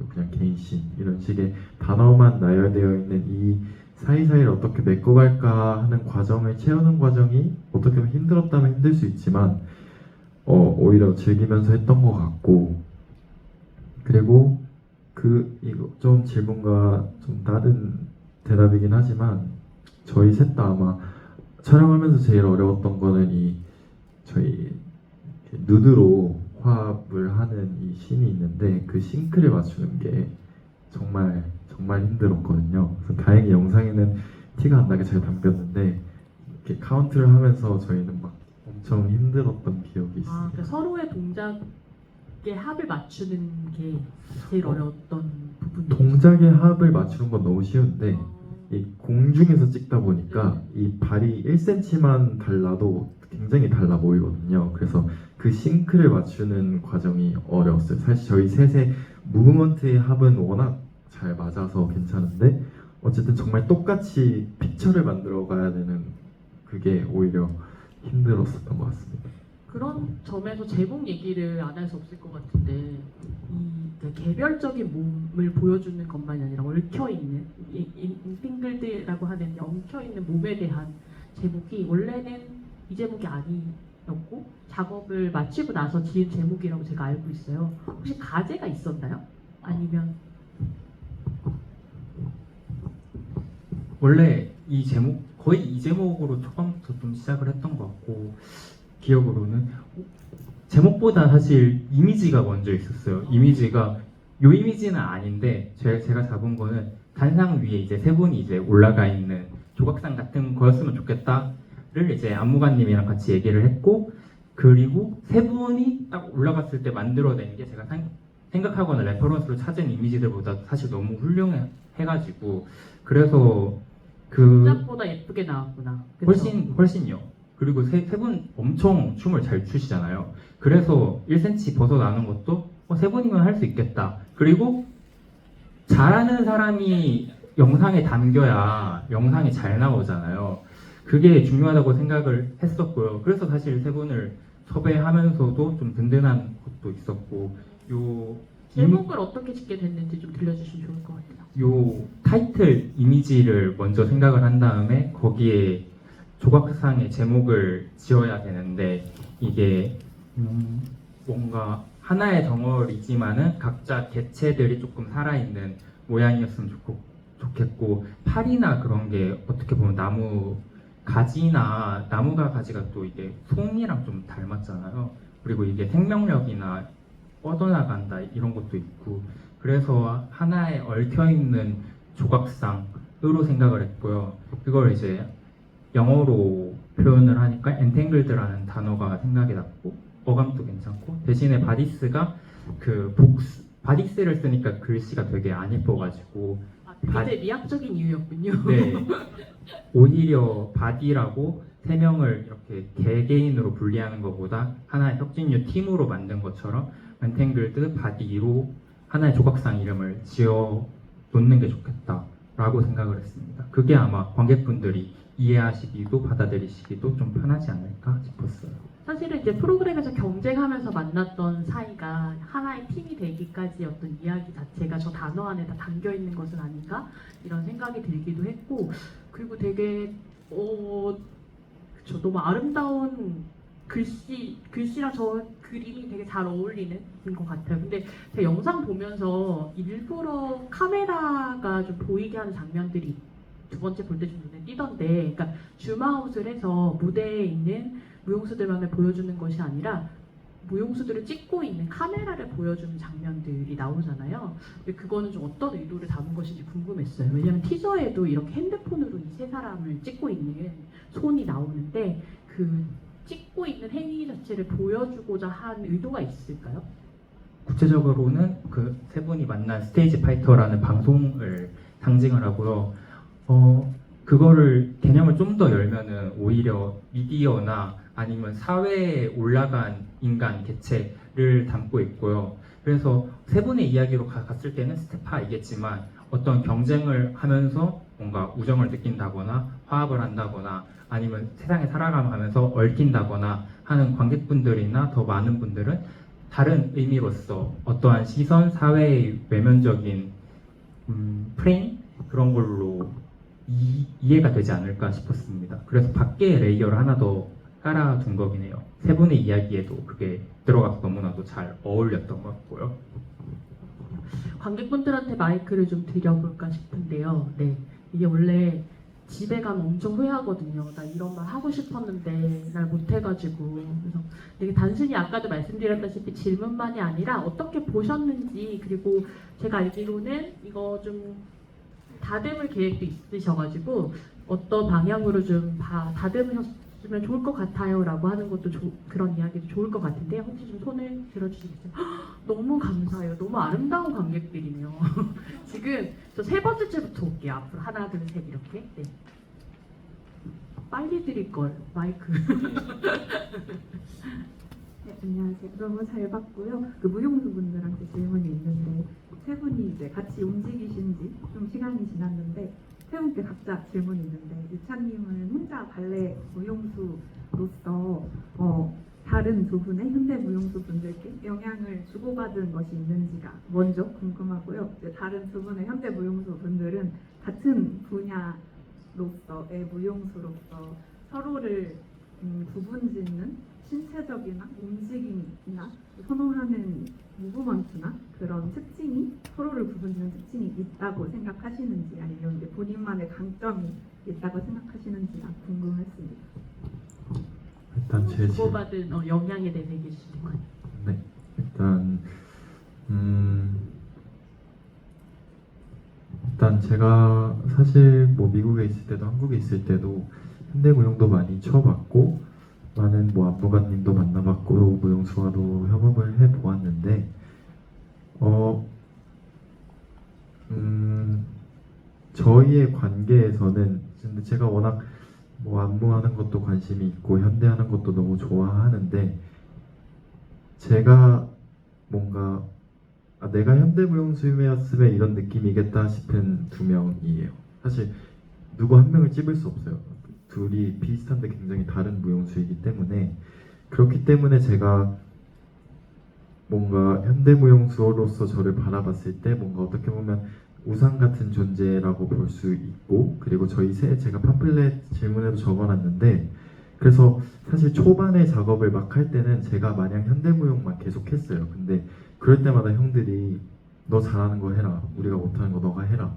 그냥 개인심 이런 식의 단어만 나열되어 있는 이 사이사이를 어떻게 메꿔갈까 하는 과정을 채우는 과정이 어떻게 보면 힘들었다면 힘들 수 있지만 오히려 즐기면서 했던 것 같고, 그리고 이거 좀 질문과 좀 다른 대답이긴 하지만 저희 셋 다 아마 촬영하면서 제일 어려웠던 거는 저희 누드로 화합을 하는 이 씬이 있는데 그 싱크를 맞추는 게 정말 힘들었거든요. 그래서 다행히 영상에는 티가 안 나게 잘 담겼는데 이렇게 카운트를 하면서 저희는 막 엄청 힘들었던 기억이 있어요. 그러니까 서로의 동작의 합을 맞추는 게 제일 어려웠던 부분이에요. 동작의 합을 맞추는 건 너무 쉬운데 이 공중에서 찍다 보니까 이 발이 1cm만 달라도 굉장히 달라 보이거든요. 그래서 그 싱크를 맞추는 과정이 어려웠어요. 사실 저희 셋의 무브먼트의 합은 워낙 잘 맞아서 괜찮은데 어쨌든 정말 똑같이 픽처를 만들어 가야 되는 그게 오히려 힘들었었던 것 같습니다. 그런 점에서 제목 얘기를 안 할 수 없을 것 같은데 이 개별적인 몸을 보여주는 것만이 아니라 얽혀있는 인핑글드라고 하는 엉켜있는 몸에 대한 제목이 원래는 이 제목이 아니었고 작업을 마치고 나서 지은 제목이라고 제가 알고 있어요. 혹시 가제가 있었나요? 아니면 원래 이 제목 거의 이 제목으로 초반부터 좀 시작을 했던 것 같고, 기억으로는 제목보다 사실 이미지가 먼저 있었어요. 이미지가 요 이미지는 아닌데 제가 잡은 거는 단상 위에 이제 세 분이 이제 올라가 있는 조각상 같은 거였으면 좋겠다를 이제 안무가님이랑 같이 얘기를 했고, 그리고 세 분이 딱 올라갔을 때 만들어낸 게 제가 생각하거나 레퍼런스로 찾은 이미지들보다 사실 너무 훌륭해가지고, 그래서 생각보다 예쁘게 나왔구나. 그쵸? 훨씬요. 그리고 세 분 엄청 춤을 잘 추시잖아요. 그래서 1cm 벗어나는 것도 세 분이면 할 수 있겠다. 그리고 잘하는 사람이 영상에 담겨야 영상이 잘 나오잖아요. 그게 중요하다고 생각을 했었고요. 그래서 사실 세 분을 섭외하면서도 좀 든든한 것도 있었고, 제목을 어떻게 짓게 됐는지 좀 들려주시면 좋을 것 같아요. 요 타이틀 이미지를 먼저 생각을 한 다음에 거기에 조각상의 제목을 지어야 되는데, 이게 뭔가 하나의 덩어리지만은 각자 개체들이 조금 살아있는 모양이었으면 좋겠고, 팔이나 그런 게 어떻게 보면 나무 가지나 나무가 가지가 또 이게 손이랑 좀 닮았잖아요. 그리고 이게 생명력이나 뻗어나간다 이런 것도 있고, 그래서 하나에 얽혀있는 조각상으로 생각을 했고요. 그걸 이제 영어로 표현을 하니까 entangled라는 단어가 생각이 났고, 어감도 괜찮고, 대신에 바디스가 바디스를 쓰니까 글씨가 되게 안 예뻐가지고 굉장히 미학적인 이유였군요. 네, 오히려 바디라고 세 명을 이렇게 개개인으로 분리하는 것보다 하나의 혁진유 팀으로 만든 것처럼 엔탱글드 바디로 하나의 조각상 이름을 지어 놓는 게 좋겠다라고 생각을 했습니다. 그게 아마 관객분들이 이해하시기도 받아들이시기도 좀 편하지 않을까 싶었어요. 사실은 이제 프로그램에서 경쟁하면서 만났던 사이가 하나의 팀이 되기까지 어떤 이야기 자체가 저 단어 안에 다 담겨 있는 것은 아닌가 이런 생각이 들기도 했고, 그리고 되게 그쵸, 너무 아름다운 글씨랑 저 그림이 되게 잘 어울리는 것 같아요. 근데 제가 영상 보면서 일부러 카메라가 좀 보이게 하는 장면들이 두 번째 볼 때 좀 눈에 띄던데, 그러니까 줌아웃을 해서 무대에 있는 무용수들만을 보여주는 것이 아니라 무용수들을 찍고 있는 카메라를 보여주는 장면들이 나오잖아요. 근데 그거는 좀 어떤 의도를 담은 것인지 궁금했어요. 왜냐면 티저에도 이렇게 핸드폰으로 이 세 사람을 찍고 있는 손이 나오는데 그 찍고 있는 행위 자체를 보여주고자 한 의도가 있을까요? 구체적으로는 그 세 분이 만난 스테이지 파이터라는 방송을 상징을 하고요. 그거를 개념을 좀 더 열면은 오히려 미디어나 아니면 사회에 올라간 인간 개체를 담고 있고요. 그래서 세 분의 이야기로 갔을 때는 스테파이겠지만 어떤 경쟁을 하면서 뭔가 우정을 느낀다거나 화합을 한다거나 아니면 세상에 살아가면서 얽힌다거나 하는 관객분들이나 더 많은 분들은 다른 의미로서 어떠한 시선, 사회의 외면적인 프레임 그런 걸로 이해가 되지 않을까 싶었습니다. 그래서 밖에 레이어를 하나 더 깔아둔 거긴 해요. 세 분의 이야기에도 그게 들어가서 너무나도 잘 어울렸던 것 같고요. 관객분들한테 마이크를 좀 드려볼까 싶은데요. 네, 이게 원래 집에 가면 엄청 후회하거든요. 나 이런 말 하고 싶었는데 날 못해가지고. 그래서 되게 단순히 아까도 말씀드렸다시피 질문만이 아니라 어떻게 보셨는지, 그리고 제가 알기로는 이거 좀 다듬을 계획도 있으셔가지고 어떤 방향으로 좀 다듬으셨으면 좋을 것 같아요라고 하는 것도 그런 이야기도 좋을 것 같은데 혹시 좀 손을 들어주시겠어요? 너무 감사해요. 너무 아름다운 관객들이네요. 지금 저 세 번째 줄부터 올게요. 앞으로 하나, 둘, 셋 이렇게. 네. 빨리 드릴 걸 마이크. 네, 안녕하세요. 너무 잘 봤고요. 그 무용수 분들한테 질문이 있는데 세 분이 이제 같이 움직이신 지 좀 시간이 지났는데 세 분께 각자 질문이 있는데 유찬님은 혼자 발레 무용수로서 다른 두 분의 현대 무용수 분들께 영향을 주고받은 것이 있는지가 먼저 궁금하고요. 이제 다른 두 분의 현대 무용수 분들은 같은 분야로서의 무용수로서 서로를 구분짓는 신체적이나 움직임이나 선호하는 무브먼트나 그런 특징이 서로를 구분짓는 특징이 있다고 생각하시는지 아니면 이제 본인만의 강점이 있다고 생각하시는지가 궁금했습니다. 일단 제 주고받은 영향에 대해서 얘기해 주시면 돼요. 네, 일단 제가 사실 뭐 미국에 있을 때도 한국에 있을 때도 현대 무용도 많이 쳐봤고 많은 뭐 안무가님도 만나봤고 무용수와도 협업을 해보았는데 저희의 관계에서는 근데 제가 워낙 뭐 안무하는 것도 관심이 있고 현대하는 것도 너무 좋아하는데 제가 뭔가 내가 현대무용수였으면 이런 느낌이겠다 싶은 두 명이에요. 사실 누구 한 명을 찝을 수 없어요. 둘이 비슷한데 굉장히 다른 무용수이기 때문에 그렇기 때문에 제가 뭔가 현대무용수로서 저를 바라봤을 때 뭔가 어떻게 보면 우상 같은 존재라고 볼 수 있고 그리고 제가 팜플렛 질문에도 적어놨는데 그래서 사실 초반에 작업을 막 할 때는 제가 마냥 현대무용만 계속 했어요. 근데 그럴 때마다 형들이 너 잘하는 거 해라, 우리가 못하는 거 너가 해라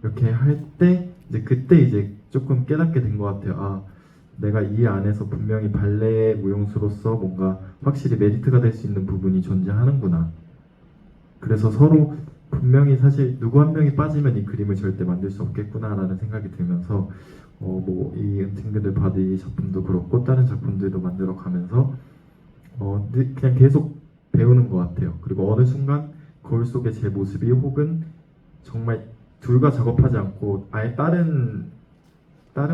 이렇게 할 때 이제 그때 이제 조금 깨닫게 된 것 같아요. 아, 내가 이 안에서 분명히 발레 무용수로서 뭔가 확실히 메리트가 될 수 있는 부분이 존재하는구나. 그래서 서로 분명히 사실 누구 한 명이 빠지면 이 그림을 절대 만들 수 없겠구나라는 생각이 들면서 뭐 이 은팅그들 바디 작품도 그렇고 다른 작품들도 만들어 가면서 그냥 계속 배우는 것 같아요. 그리고 어느 순간 거울 속의 제 모습이 혹은 정말 둘과 작업하지 않고 아예 다른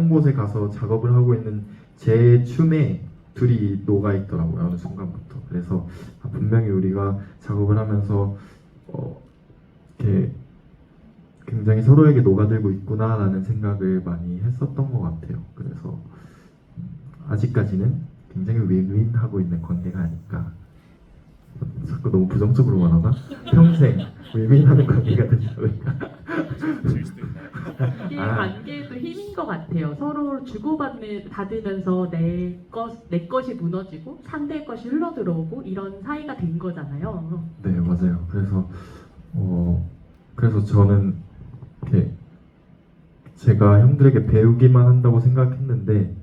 곳에 가서 작업을 하고 있는 제 춤에 둘이 녹아 있더라고요. 어느 순간부터. 그래서 분명히 우리가 작업을 하면서 이렇게 굉장히 서로에게 녹아들고 있구나라는 생각을 많이 했었던 것 같아요. 그래서 아직까지는 굉장히 윈윈하고 있는 관계가 아닐까. 자꾸 너무 부정적으로 말하나? 평생 윈윈하는 관계가 되지 않을까. 이게 관계에도 힘인 것 같아요. 서로 받으면서 내 것이 무너지고 상대의 것이 흘러들어오고 이런 사이가 된 거잖아요. 네, 맞아요. 그래서 저는 이렇게 제가 형들에게 배우기만 한다고 생각했는데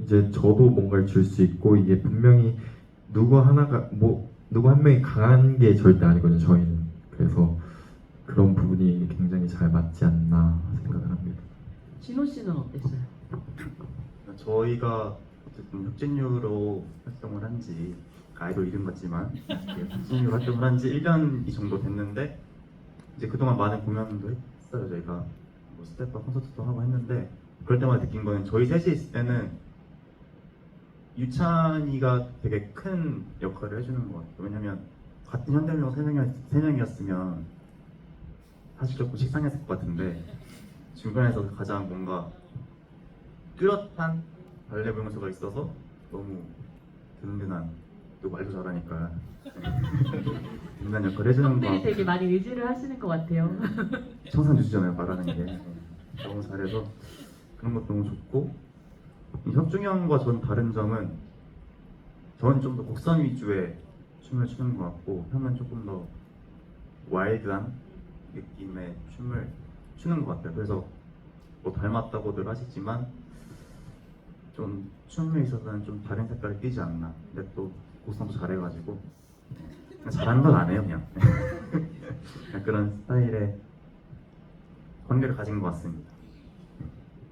이제 저도 뭔가를 줄 수 있고 이게 분명히 누구 한 명이 강한 게 절대 아니거든요. 저희는. 그래서 그런 부분이 굉장히 잘 맞지 않나 생각을 합니다. 진호 씨는 어땠어요? 저희가 어쨌든 혁진유로 활동을 한지 아이돌 이름 같지만 혁진유 활동을 한지 1년이 정도 됐는데 이제 그동안 많은 공연도 했어요. 저희가 뭐 스태프와 콘서트도 하고 했는데 그럴 때마다 느낀 거는 저희 셋이 있을 때는 유찬이가 되게 큰 역할을 해주는 것 같아요. 왜냐면 같은 현대무용 3명이었으면 사실 조금 식상했을 것 같은데 중간에서 가장 뭔가 뚜렷한 발레 무용수가 있어서 너무 든든한, 또 말도 잘하니까 든든한 역할을 해주는 것 형들이 같고 되게 많이 의지를 하시는 것 같아요. 청산유수잖아요 말하는 게. 너무 잘해서 그런 것도 너무 좋고 이 혁중이 형과 전 다른 점은 저는 좀 더 곡선 위주의 춤을 추는 것 같고 형은 조금 더 와일드한 느낌의 춤을 추는 것 같아요. 그래서 뭐 닮았다고들 하시지만 좀 춤에 있어서는 좀 다른 색깔을 띠지 않나. 근데 또 곡선도 잘해가지고 그냥 잘하는 건 안 해요 그냥. 그냥 그런 스타일의 관계를 가진 것 같습니다.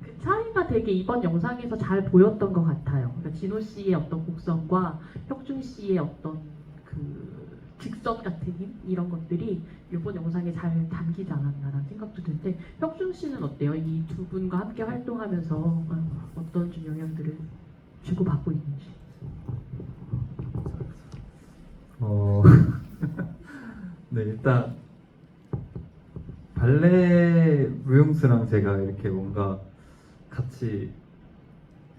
그 차이가 되게 이번 영상에서 잘 보였던 것 같아요. 그러니까 진호 씨의 어떤 곡선과 혁중 씨의 어떤 그 직선 같은 힘 이런 것들이 이번 영상에 잘 담기지 않았나라는 생각도 드는데 혁중 씨는 어때요? 이 두 분과 함께 활동하면서 어떤 좀 영향들을 주고받고 있는지. 네, 일단 발레 무용수랑 제가 이렇게 뭔가 같이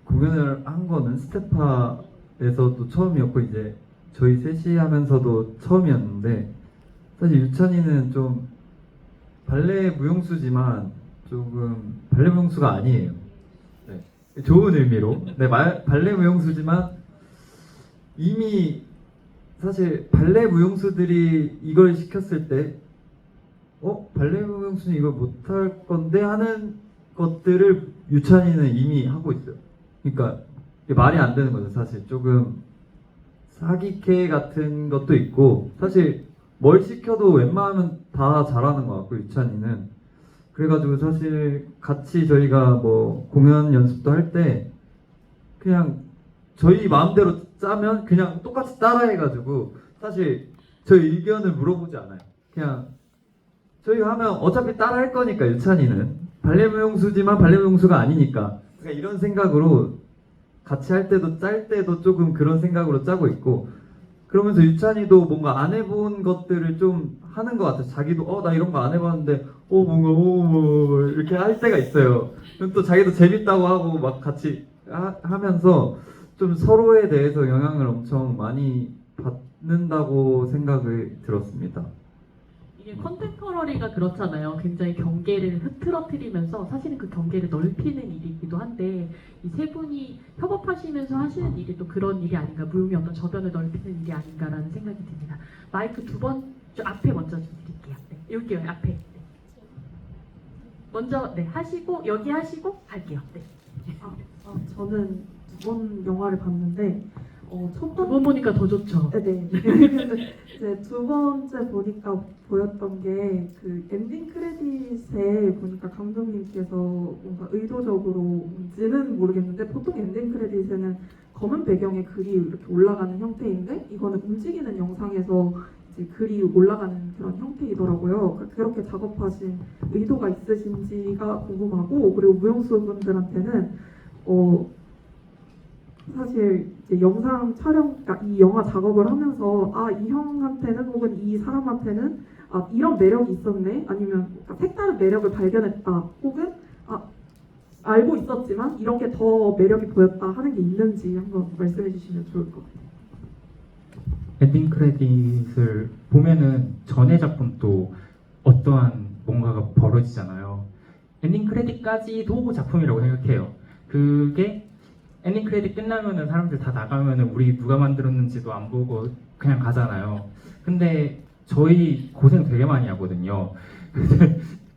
공연을 한 거는 스테파에서도 처음이었고 이제 저희 셋이 하면서도 처음이었는데 사실 유찬이는 좀 발레 무용수지만 조금 발레 무용수가 아니에요. 네, 좋은 의미로. 네, 발레 무용수지만 이미 사실 발레 무용수들이 이걸 시켰을 때 발레 무용수는 이걸 못할 건데 하는 것들을 유찬이는 이미 하고 있어요. 그러니까 이게 말이 안 되는 거죠. 사실 조금 사기캐 같은 것도 있고 사실 뭘 시켜도 웬만하면 다 잘하는 것 같고 유찬이는 그래가지고 사실 같이 저희가 뭐 공연 연습도 할 때 그냥 저희 마음대로 짜면 그냥 똑같이 따라해가지고 사실 저희 의견을 물어보지 않아요. 그냥 저희가 하면 어차피 따라할 거니까 유찬이는 발레 무용수지만 발레 무용수가 아니니까 그러니까 이런 생각으로 같이 할 때도 짤 때도 조금 그런 생각으로 짜고 있고 그러면서 유찬이도 뭔가 안 해본 것들을 좀 하는 것 같아요. 자기도 나 이런 거 안 해봤는데 뭔가 뭐 이렇게 할 때가 있어요. 그럼 또 자기도 재밌다고 하고 막 같이 하면서 좀 서로에 대해서 영향을 엄청 많이 받는다고 생각이 들었습니다. 이게 컨템퍼러리가 그렇잖아요. 굉장히 경계를 흐트러뜨리면서 사실은 그 경계를 넓히는 일이기도 한데 이 세 분이 협업하시면서 하시는 일이 또 그런 일이 아닌가, 무용의 어떤 저변을 넓히는 일이 아닌가라는 생각이 듭니다. 마이크 두 번 앞에 먼저 좀 드릴게요. 네, 여기요 앞에. 네. 먼저 하시고 여기 하시고 갈게요. 네. 저는 두 번 영화를 봤는데 첫 두 번 보니까 더 좋죠. 네. 이제 두 번째 보니까 보였던 게 그 엔딩 크레딧에 보니까 감독님께서 뭔가 의도적으로인지는 모르겠는데 보통 엔딩 크레딧에는 검은 배경에 글이 이렇게 올라가는 형태인데 이거는 움직이는 영상에서 이제 글이 올라가는 그런 형태이더라고요. 그렇게 작업하신 의도가 있으신지가 궁금하고 그리고 무용수분들한테는 사실 이제 영상 촬영, 그러니까 이 영화 작업을 하면서 이 형한테는 혹은 이 사람한테는 이런 매력이 있었네, 아니면 색다른 매력을 발견했다, 혹은 알고 있었지만 이런 게 더 매력이 보였다 하는 게 있는지 한번 말씀해 주시면 좋을 것 같아요. 엔딩 크레딧을 보면은 전의 작품도 어떠한 뭔가가 벌어지잖아요. 엔딩 크레딧까지도 작품이라고 생각해요. 그게 엔딩 크레딧 끝나면은 사람들 다 나가면은 우리 누가 만들었는지도 안 보고 그냥 가잖아요. 근데 저희 고생 되게 많이 하거든요.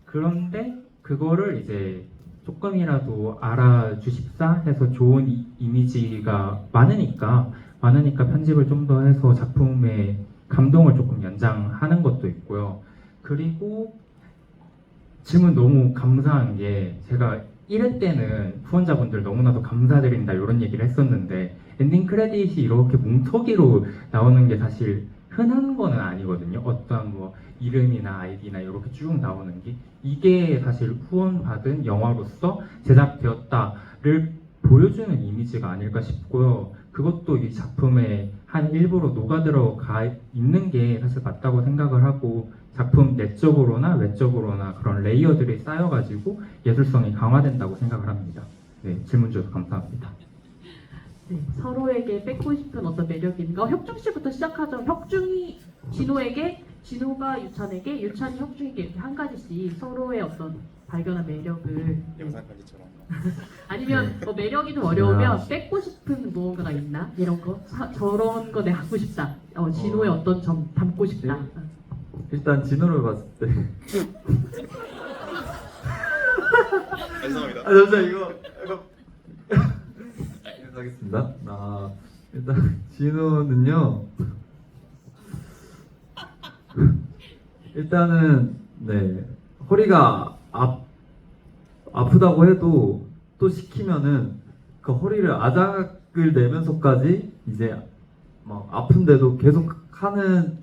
그런데 그거를 이제 조금이라도 알아주십사 해서 좋은 이미지가 많으니까 편집을 좀 더 해서 작품의 감동을 조금 연장하는 것도 있고요. 그리고 질문 너무 감사한 게 제가 1회 때는 후원자분들 너무나도 감사드린다 이런 얘기를 했었는데 엔딩 크레딧이 이렇게 뭉터기로 나오는 게 사실 흔한 거는 아니거든요. 어떤 뭐 이름이나 아이디나 이렇게 쭉 나오는 게 이게 사실 후원받은 영화로서 제작되었다를 보여주는 이미지가 아닐까 싶고요. 그것도 이 작품의 한 일부로 녹아들어가 있는 게 사실 맞다고 생각을 하고 작품 내적으로나 외적으로나 그런 레이어들이 쌓여가지고 예술성이 강화된다고 생각을 합니다. 네, 질문 주셔서 감사합니다. 네, 서로에게 뺏고 싶은 어떤 매력이 있는가? 혁중 씨부터 시작하죠. 혁중이 진호에게, 진호가 유찬에게, 유찬이 혁중에게 이렇게 한 가지씩 서로의 어떤 발견한 매력을 영상 편지처럼. 아니면 뭐 매력이 좀 어려우면 뺏고 싶은 무언가가 있나? 이런 거 저런 거 내가 갖고 싶다. 진호의 어떤 점 담고 싶다. 일단 진호를 봤을 때 죄송합니다. 잠시만 이거 하겠습니다. 일단 진호는요. 일단은 네 허리가 아프다고 해도 또 시키면은 그 허리를 아작을 내면서까지 이제 막 아픈데도 계속 하는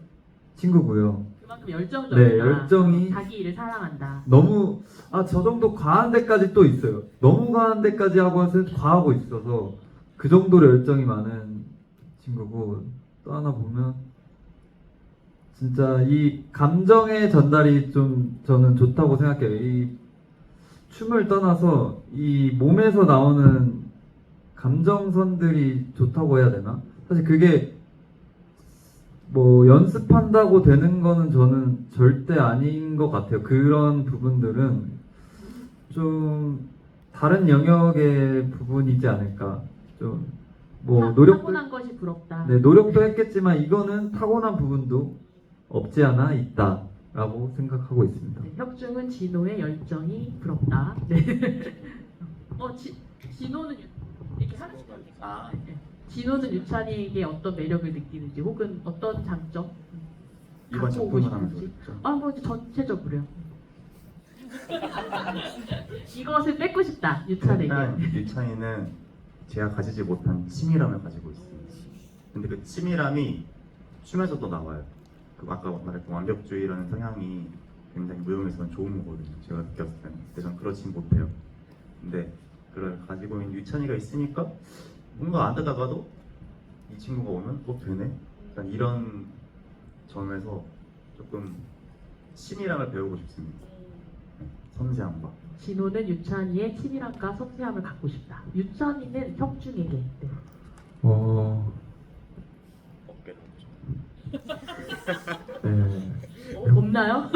친구고요. 그만큼 열정적이다. 네, 열정이 자기 일을 사랑한다. 너무 저 정도 과한 데까지 또 있어요. 너무 과한 데까지 하고 과하고 있어서 그 정도로 열정이 많은 친구고 또 하나 보면 진짜 이 감정의 전달이 좀 저는 좋다고 생각해요. 이 춤을 떠나서 이 몸에서 나오는 감정선들이 좋다고 해야 되나? 사실 그게 뭐 연습한다고 되는 거는 저는 절대 아닌 것 같아요. 그런 부분들은 좀 다른 영역의 부분이지 않을까. 좀 뭐 노력도 타고난 것이 부럽다. 네, 노력도 했겠지만 이거는 타고난 부분도 없지 않아 있다라고 생각하고 있습니다. 네, 혁중은 진호의 열정이 부럽다. 네. 진호는 이렇게 하나씩 네. 진호는 유찬이에게 어떤 매력을 느끼는지 혹은 어떤 장점 이번 갖고 오고 작품을 하면서 싶은지. 그렇죠. 뭐 전체적으로요. 이것을 뺏고 싶다 유찬에게. 일단 유찬이는 제가 가지지 못한 치밀함을 가지고 있습니다. 근데 그 치밀함이 춤에서도 나와요. 그 아까 말했던 완벽주의라는 성향이 굉장히 무용에서는 좋은 거거든요. 제가 느꼈을 때는. 근데 전 그렇진 못해요. 근데 그걸 가지고 있는 유찬이가 있으니까 뭔가 안 되다가도 이 친구가 오면 되네? 약간 이런 점에서 조금 치밀함을 배우고 싶습니다. 섬세함과. 진호는 유찬이의 치밀함과 섬세함을 갖고 싶다. 유찬이는 혁중에게. 네. 어깨를 네. 없나요?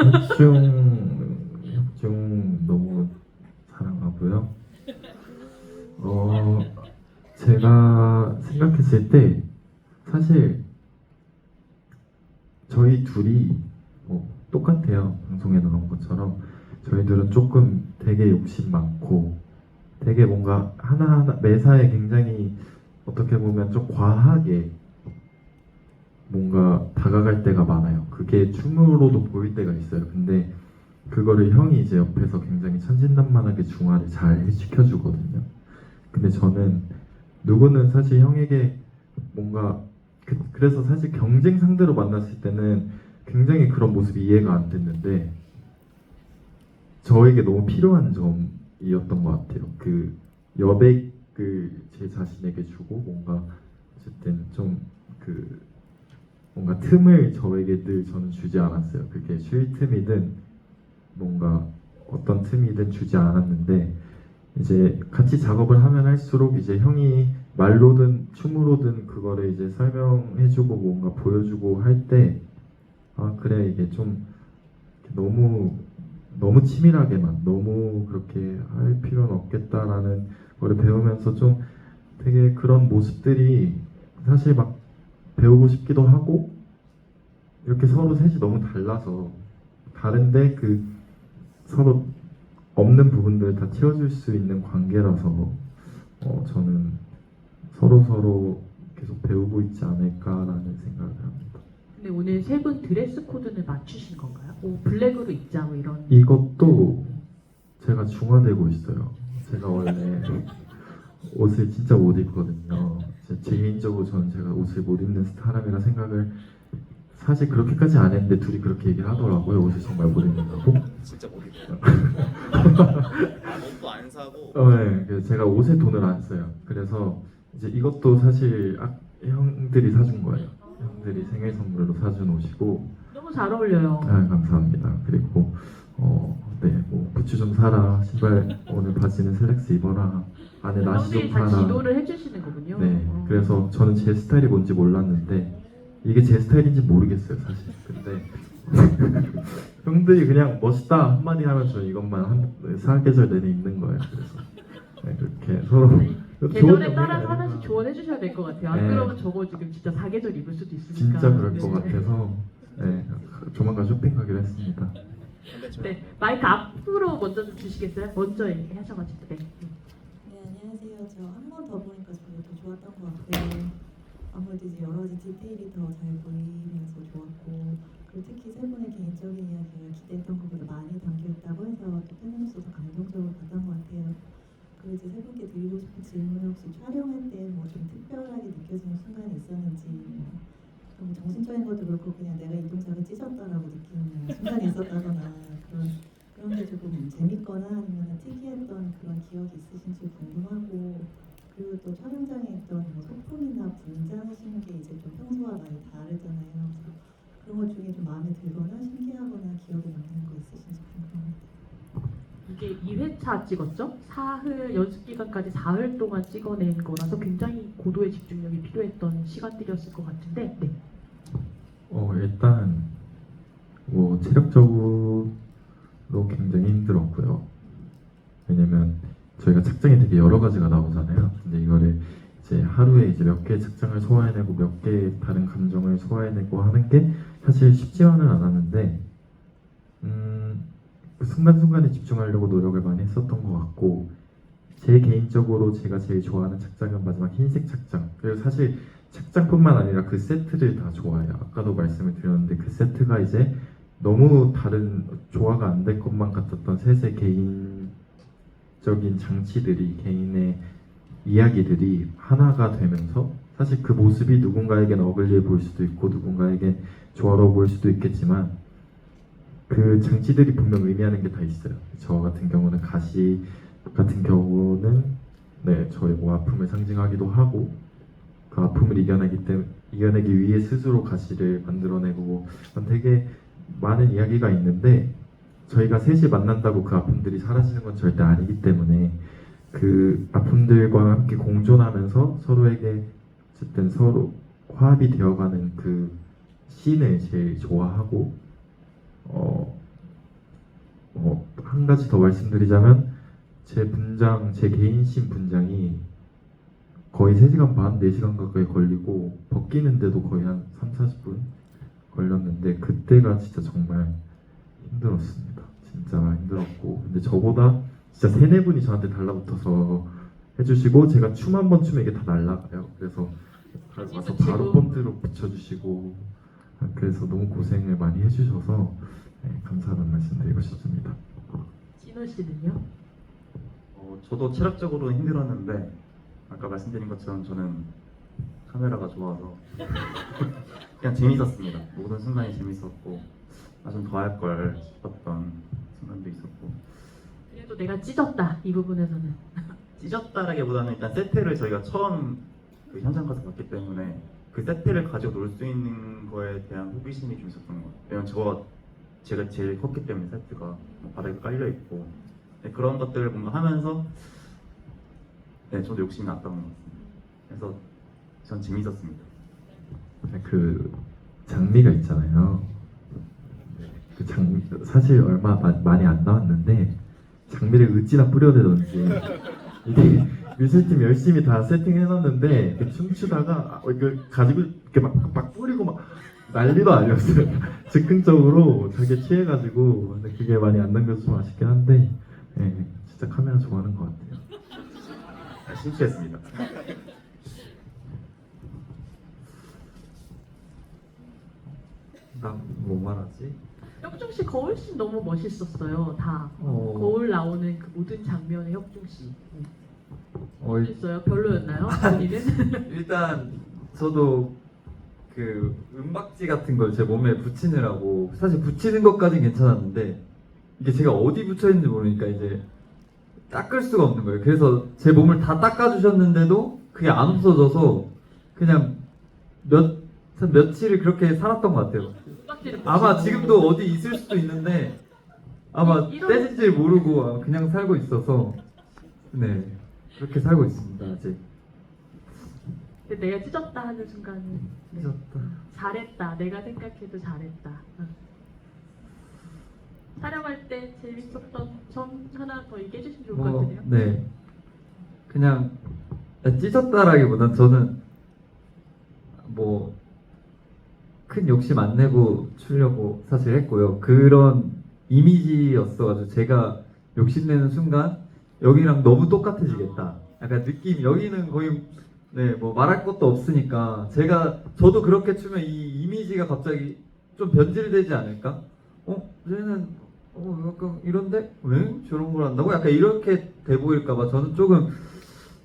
혁중 너무 사랑하고요. 제가 생각했을 때 사실 저희 둘이 똑같아요. 방송에 나온 것처럼 저희들은 조금 되게 욕심 많고 되게 뭔가 하나하나 매사에 굉장히 어떻게 보면 좀 과하게 뭔가 다가갈 때가 많아요. 그게 춤으로도 보일 때가 있어요. 근데 그거를 형이 이제 옆에서 굉장히 천진난만하게 중화를 잘 시켜주거든요. 근데 저는 누구는 사실 형에게 뭔가 그래서 사실 경쟁 상대로 만났을 때는 굉장히 그런 모습이 이해가 안 됐는데 저에게 너무 필요한 점이었던 것 같아요. 그 여백을 제 자신에게 주고 뭔가 어쨌든 좀 그 뭔가 틈을 저에게 늘 저는 주지 않았어요. 그게 쉴 틈이든 뭔가 어떤 틈이든 주지 않았는데 이제 같이 작업을 하면 할수록 이제 형이 말로든 춤으로든 그거를 이제 설명해주고 뭔가 보여주고 할 때 그래 이게 좀 너무 치밀하게만 너무 그렇게 할 필요는 없겠다라는 거를 배우면서 좀 되게 그런 모습들이 사실 막 배우고 싶기도 하고 이렇게 서로 셋이 너무 달라서 다른데 그 서로 없는 부분들을 다 채워줄 수 있는 관계라서 저는 서로 계속 배우고 있지 않을까라는 생각을 합니다. 근데 오늘 세 분 드레스 코드는 맞추신 건가요? 뭐 블랙으로 입자 뭐 이런. 이것도 제가 중화되고 있어요. 제가 원래 옷을 진짜 못 입거든요. 개인적으로 저는 제가 옷을 못 입는 사람이라 생각을 사실 그렇게까지 안 했는데 둘이 그렇게 얘기를 하더라고요. 옷을 정말 못 입는다고. 진짜 못 입어요. 옷도 안 사고. 네, 그래서 제가 옷에 돈을 안 써요. 그래서 이제 이것도 사실 형들이 사준 거예요. 형들이 생일 선물로 사준 옷이고. 너무 잘 어울려요. 아, 감사합니다. 그리고 뭐 부츠 좀 사라. 신발 오늘 바지는 슬랙스 입어라. 안에 나시 형들이 좀 다 사라. 지도를 해주시는 거군요. 네, 그래서 저는 제 스타일이 뭔지 몰랐는데 이게 제 스타일인지 모르겠어요, 사실. 근데 형들이 그냥 멋있다 한마디 하면 저는 이것만 사계절 내내 입는 거예요. 그래서 그렇게 서로 좋은 계절에 영향이 따라서 아니라 하나씩 조언해 주셔야 될 것 같아요. 안 네. 그러면 저거 지금 진짜 사계절 입을 수도 있으니까. 진짜 그럴 것 네. 같아서 조만간 쇼핑 가기로 했습니다. 네, 마이크 앞으로 먼저 좀 주시겠어요? 먼저 얘기하셔가지고. 네. 네, 안녕하세요. 저 한 번 더 보니까 저도 더 좋았던 것 같아요. 아무래도 이제 여러 가지 디테일이 더 잘 보이면서 좋았고, 그리고 특히 세 분의 개인적인 이야기가 기대했던 것보다 많이 담겨있다고 해서 또 팬으로서 더 감동적으로 봤던 것 같아요. 그리고 이제 세 분께 드리고 싶은 질문은 혹시 촬영할 때 뭐 좀 특별하게 느껴지는 순간이 있었는지, 뭐 정신적인 것도 그렇고 그냥 내가 이 동작을 찢었다라고 느끼는 순간이 있었다거나 그런 게 조금 재밌거나 아니면 특이했던 그런 기억이 있으신지 궁금하고, 그리고 또 촬영장에 있던 뭐 소품이나 분장하시는 게 이제 좀 평소와 많이 다르잖아요. 그래서 그런 것 중에 좀 마음에 들거나 신기하거나 기억에 남는 거 있으신지 궁금합니다. 이게 2회차 찍었죠? 사흘 연습 기간까지 4일 동안 찍어낸 거라서 굉장히 고도의 집중력이 필요했던 시간들이었을 것 같은데. 네. 일단 뭐 체력적으로 굉장히 힘들었고요. 왜냐면 저희가 착장이 되게 여러 가지가 나오잖아요. 근데 이거를 이제 하루에 이제 몇 개의 착장을 소화해내고 몇 개의 다른 감정을 소화해내고 하는 게 사실 쉽지만은 않았는데 그 순간순간에 집중하려고 노력을 많이 했었던 것 같고, 제 개인적으로 제가 제일 좋아하는 착장은 마지막 흰색 착장. 그리고 사실 착장뿐만 아니라 그 세트를 다 좋아해요. 아까도 말씀을 드렸는데 그 세트가 이제 너무 다른 조화가 안 될 것만 같았던 셋의 개인적인 장치들이, 개인의 이야기들이 하나가 되면서 사실 그 모습이 누군가에겐 어글리해 보일 수도 있고 누군가에겐 조화로워 보일 수도 있겠지만 그 장치들이 분명 의미하는 게 다 있어요. 저 같은 경우는 가시 같은 경우는 저의 뭐 아픔을 상징하기도 하고, 그 아픔을 이겨내기 위해 스스로 가시를 만들어내고, 되게 많은 이야기가 있는데 저희가 셋이 만난다고 그 아픔들이 사라지는 건 절대 아니기 때문에 그 아픔들과 함께 공존하면서 서로에게 어쨌든 서로 화합이 되어가는 그 씬을 제일 좋아하고, 한 가지 더 말씀드리자면 제 개인 씬 분장이 거의 3시간 반, 4시간 가까이 걸리고 벗기는데도 거의 한 3-40분 걸렸는데 그때가 진짜 정말 힘들었습니다. 진짜 힘들었고, 근데 저보다 진짜 3-4분이 저한테 달라붙어서 해주시고, 제가 춤 한 번 추면 이게 다 날아가요. 그래서 와서 바로 본드로 붙여주시고, 그래서 너무 고생을 많이 해주셔서 감사하다는 말씀 드리고 싶습니다. 진호 씨는요? 저도 체력적으로 힘들었는데 아까 말씀드린 것처럼 저는 카메라가 좋아서 그냥 재밌었습니다. 모든 순간이 재밌었고 좀 더 할 걸 싶었던 순간도 있었고. 그래도 내가 찢었다 이 부분에서는. 찢었다라기보다는 일단 세트를 저희가 처음 그 현장 가서 봤기 때문에 그 세트를 가지고 놀 수 있는 거에 대한 호기심이 좀 있었던 것 같아요. 왜냐면 제가 제일 컸기 때문에 세트가 바닥에 깔려 있고, 그런 것들을 뭔가 하면서 저도 욕심이 났던 것 같습니다. 그래서 전 재밌었습니다. 그 장미가 있잖아요. 사실 얼마 많이 안 나왔는데 장미를 어찌나 뿌려대던지 이게 미술팀 열심히 다 세팅해놨는데 이렇게 춤추다가 이거 가지고 이렇게 막 뿌리고 막 난리도 아니었어요. 즉흥적으로 자기 취해가지고 근데 그게 많이 안 남겨서 좀 아쉽긴 한데 예, 진짜 카메라 좋아하는 것 같아요. 심취했습니다. 나 뭐 말하지? 혁중 씨 거울씬 너무 멋있었어요. 다 거울 나오는 그 모든 장면의 혁중 씨. 어땠어요? 별로였나요? 본인은? 일단 저도 그 은박지 같은 걸 제 몸에 붙이느라고 사실 붙이는 것까진 괜찮았는데 이게 제가 어디 붙여 있는지 모르니까 이제 닦을 수가 없는 거예요. 그래서 제 몸을 다 닦아주셨는데도 그게 안 없어져서 그냥 며칠을 그렇게 살았던 것 같아요. 아마 지금도 어디 있을 수도 있는데 아마 떼진지 모르고 그냥 살고 있어서 네 그렇게 살고 있습니다 아직. 근데 내가 찢었다 하는 순간은 네. 찢었다. 잘했다. 내가 생각해도 잘했다. 촬영할 때 재밌었던 점 하나 더 얘기해 주시면 좋을 것 같은데요. 네. 그냥 찢었다라기보단 저는 뭐 큰 욕심 안 내고 추려고 사실 했고요. 그런 이미지였어가지고 제가 욕심내는 순간 여기랑 너무 똑같아지겠다. 약간 느낌 여기는 거의 네 뭐 말할 것도 없으니까 저도 그렇게 추면 이 이미지가 갑자기 좀 변질되지 않을까? 쟤는 약간 이런데 왜 저런 걸 한다고? 약간 이렇게 돼 보일까봐 저는 조금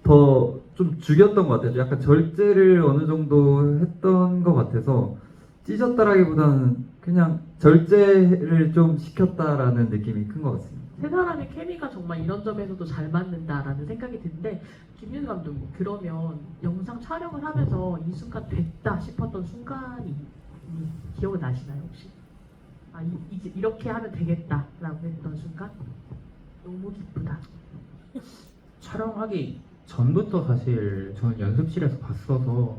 더 좀 죽였던 것 같아요. 약간 절제를 어느 정도 했던 것 같아서 찢었다라기보다는 그냥 절제를 좀 시켰다라는 느낌이 큰 것 같습니다. 세 사람의 케미가 정말 이런 점에서도 잘 맞는다라는 생각이 드는데 김윤 감독님 그러면 영상 촬영을 하면서 이 순간 됐다 싶었던 순간이 기억이 나시나요 혹시? 이제 이렇게 하면 되겠다라고 했던 순간? 너무 기쁘다. 촬영하기 전부터 사실 저는 연습실에서 봤어서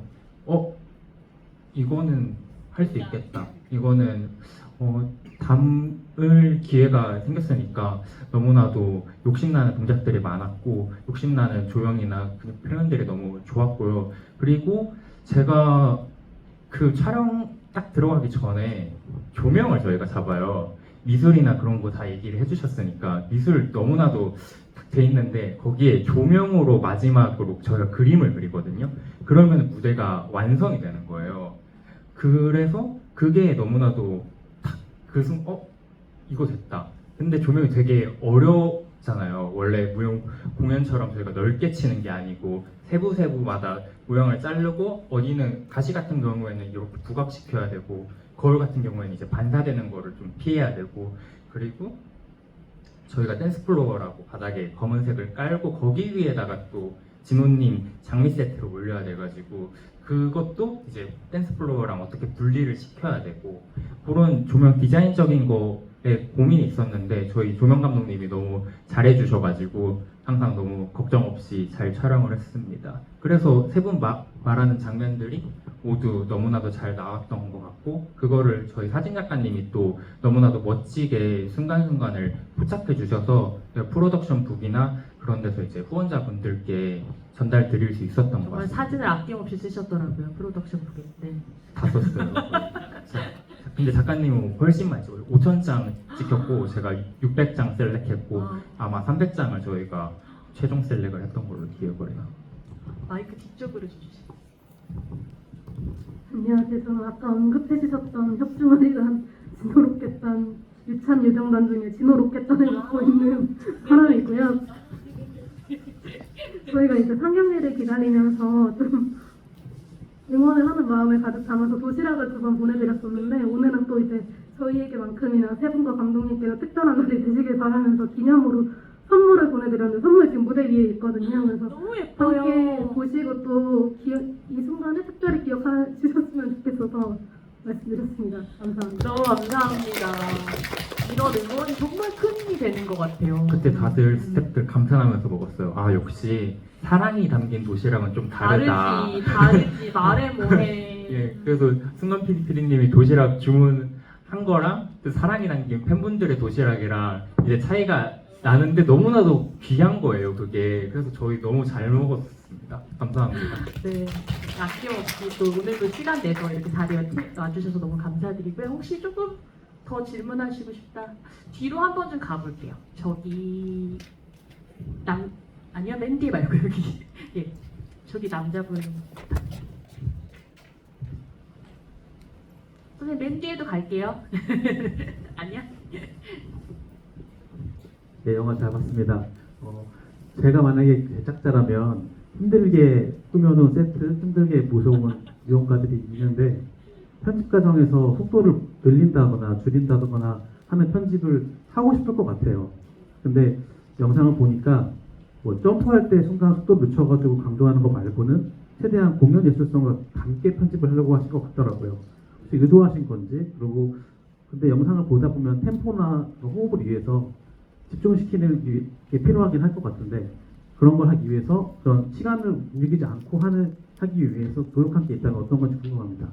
이거는 할 수 있겠다. 이거는 담을 기회가 생겼으니까 너무나도 욕심나는 동작들이 많았고 욕심나는 조형이나 그 표현들이 너무 좋았고요. 그리고 제가 그 촬영 딱 들어가기 전에 조명을 저희가 잡아요. 미술이나 그런 거 다 얘기를 해주셨으니까 미술 너무나도 딱 돼 있는데 거기에 조명으로 마지막으로 저희가 그림을 그리거든요. 그러면 무대가 완성이 되는 거예요. 그래서 그게 너무나도 딱 이거 됐다. 근데 조명이 되게 어렵잖아요. 원래 무용 공연처럼 저희가 넓게 치는 게 아니고 세부마다 모양을 자르고 어디는 가시 같은 경우에는 이렇게 부각시켜야 되고 거울 같은 경우에는 이제 반사되는 거를 좀 피해야 되고 그리고 저희가 댄스 플로어라고 바닥에 검은색을 깔고 거기 위에다가 또 진호님 장미 세트를 올려야 돼가지고 그것도 이제 댄스 플로어랑 어떻게 분리를 시켜야 되고 그런 조명 디자인적인 거에 고민이 있었는데 저희 조명 감독님이 너무 잘해주셔가지고 항상 너무 걱정 없이 잘 촬영을 했습니다. 그래서 세 분 말하는 장면들이 모두 너무나도 잘 나왔던 것 같고 그거를 저희 사진 작가님이 또 너무나도 멋지게 순간순간을 포착해 주셔서 프로덕션 북이나 그런 데서 이제 후원자분들께 전달 드릴 수 있었던 것 정말 같습니다. 사진을 아낌없이 쓰셨더라고요. 프로덕션 북에. 네. 다 썼어요. 근데 작가님은 훨씬 많이 찍어요. 5,000장 찍혔고 제가 600장 셀렉했고 아마 300장을 저희가 최종 셀렉을 했던 걸로 기억을 해요. 마이크 뒤쪽으로 주시죠. 안녕하세요. 저는 아까 언급해 주셨던 혁중원이란 진호로켓단 유찬 유정단 중에 진호로켓단을 맡고 있는 사람이고요. 저희가 이제 상영회를 기다리면서 좀 응원을 하는 마음을 가득 담아서 도시락을 2번 보내드렸었는데 오늘은 또 이제 저희에게만큼이나 세 분과 감독님께서 특별한 날이 되시길 바라면서 기념으로 선물을 보내드렸는데 선물 지금 무대 위에 있거든요. 그래서 너무 예뻐요. 함께 보시고 또 이 순간을 특별히 기억해 주셨으면 좋겠어서 말씀드렸습니다. 감사합니다. 너무 감사합니다. 이런 응원이 정말 큰 힘이 되는 것 같아요. 그때 다들 스태프들 감탄하면서 먹었어요. 아 역시 사랑이 담긴 도시락은 좀 다르다. 다르지 말해 뭐해. 예, 그래서 승관 PD님이 도시락 주문한 거랑 그 사랑이 담긴 팬분들의 도시락이랑 이제 차이가 나는데 너무나도 귀한 거예요, 그게. 그래서 저희 너무 잘 먹었습니다. 감사합니다. 네, 아낌없이 또 오늘도 시간 내서 이렇게 자리에 와주셔서 너무 감사드리고요. 혹시 조금 더 질문하시고 싶다. 뒤로 한 번 좀 가볼게요. 저기 아니요, 맨 뒤에 말고 여기. 예, 저기 남자분. 선생님 맨 뒤에도 갈게요. 아니야? 네, 영화 잘 봤습니다. 제가 만약에 제작자라면 힘들게 꾸며놓은 세트, 힘들게 모셔온 미용가들이 있는데 편집 과정에서 속도를 늘린다거나 줄인다거나 하는 편집을 하고 싶을 것 같아요. 근데 영상을 보니까 뭐 점프할 때 순간 속도 늦춰가지고 강조하는 거 말고는 최대한 공연 예술성과 함께 편집을 하려고 하신 것 같더라고요. 혹시 의도하신 건지, 그리고 근데 영상을 보다 보면 템포나 호흡을 위해서 집중시키는 게 필요하긴 할 것 같은데 그런 걸 하기 위해서 그런 시간을 움직이지 않고 하기 위해서 노력한 게 있다면 어떤 건지 궁금합니다.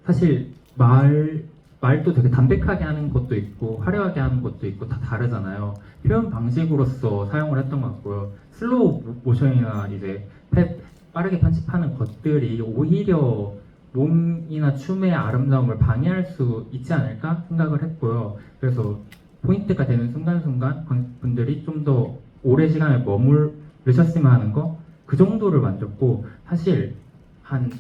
사실 말도 되게 담백하게 하는 것도 있고 화려하게 하는 것도 있고 다 다르잖아요. 표현 방식으로서 사용을 했던 것 같고요. 슬로우 모션이나 이제 빠르게 편집하는 것들이 오히려 몸이나 춤의 아름다움을 방해할 수 있지 않을까 생각을 했고요. 그래서 포인트가 되는 순간순간 관객분들이 좀 더 오래 시간을 머무르셨으면 하는 거, 그 정도를 만졌고, 사실 한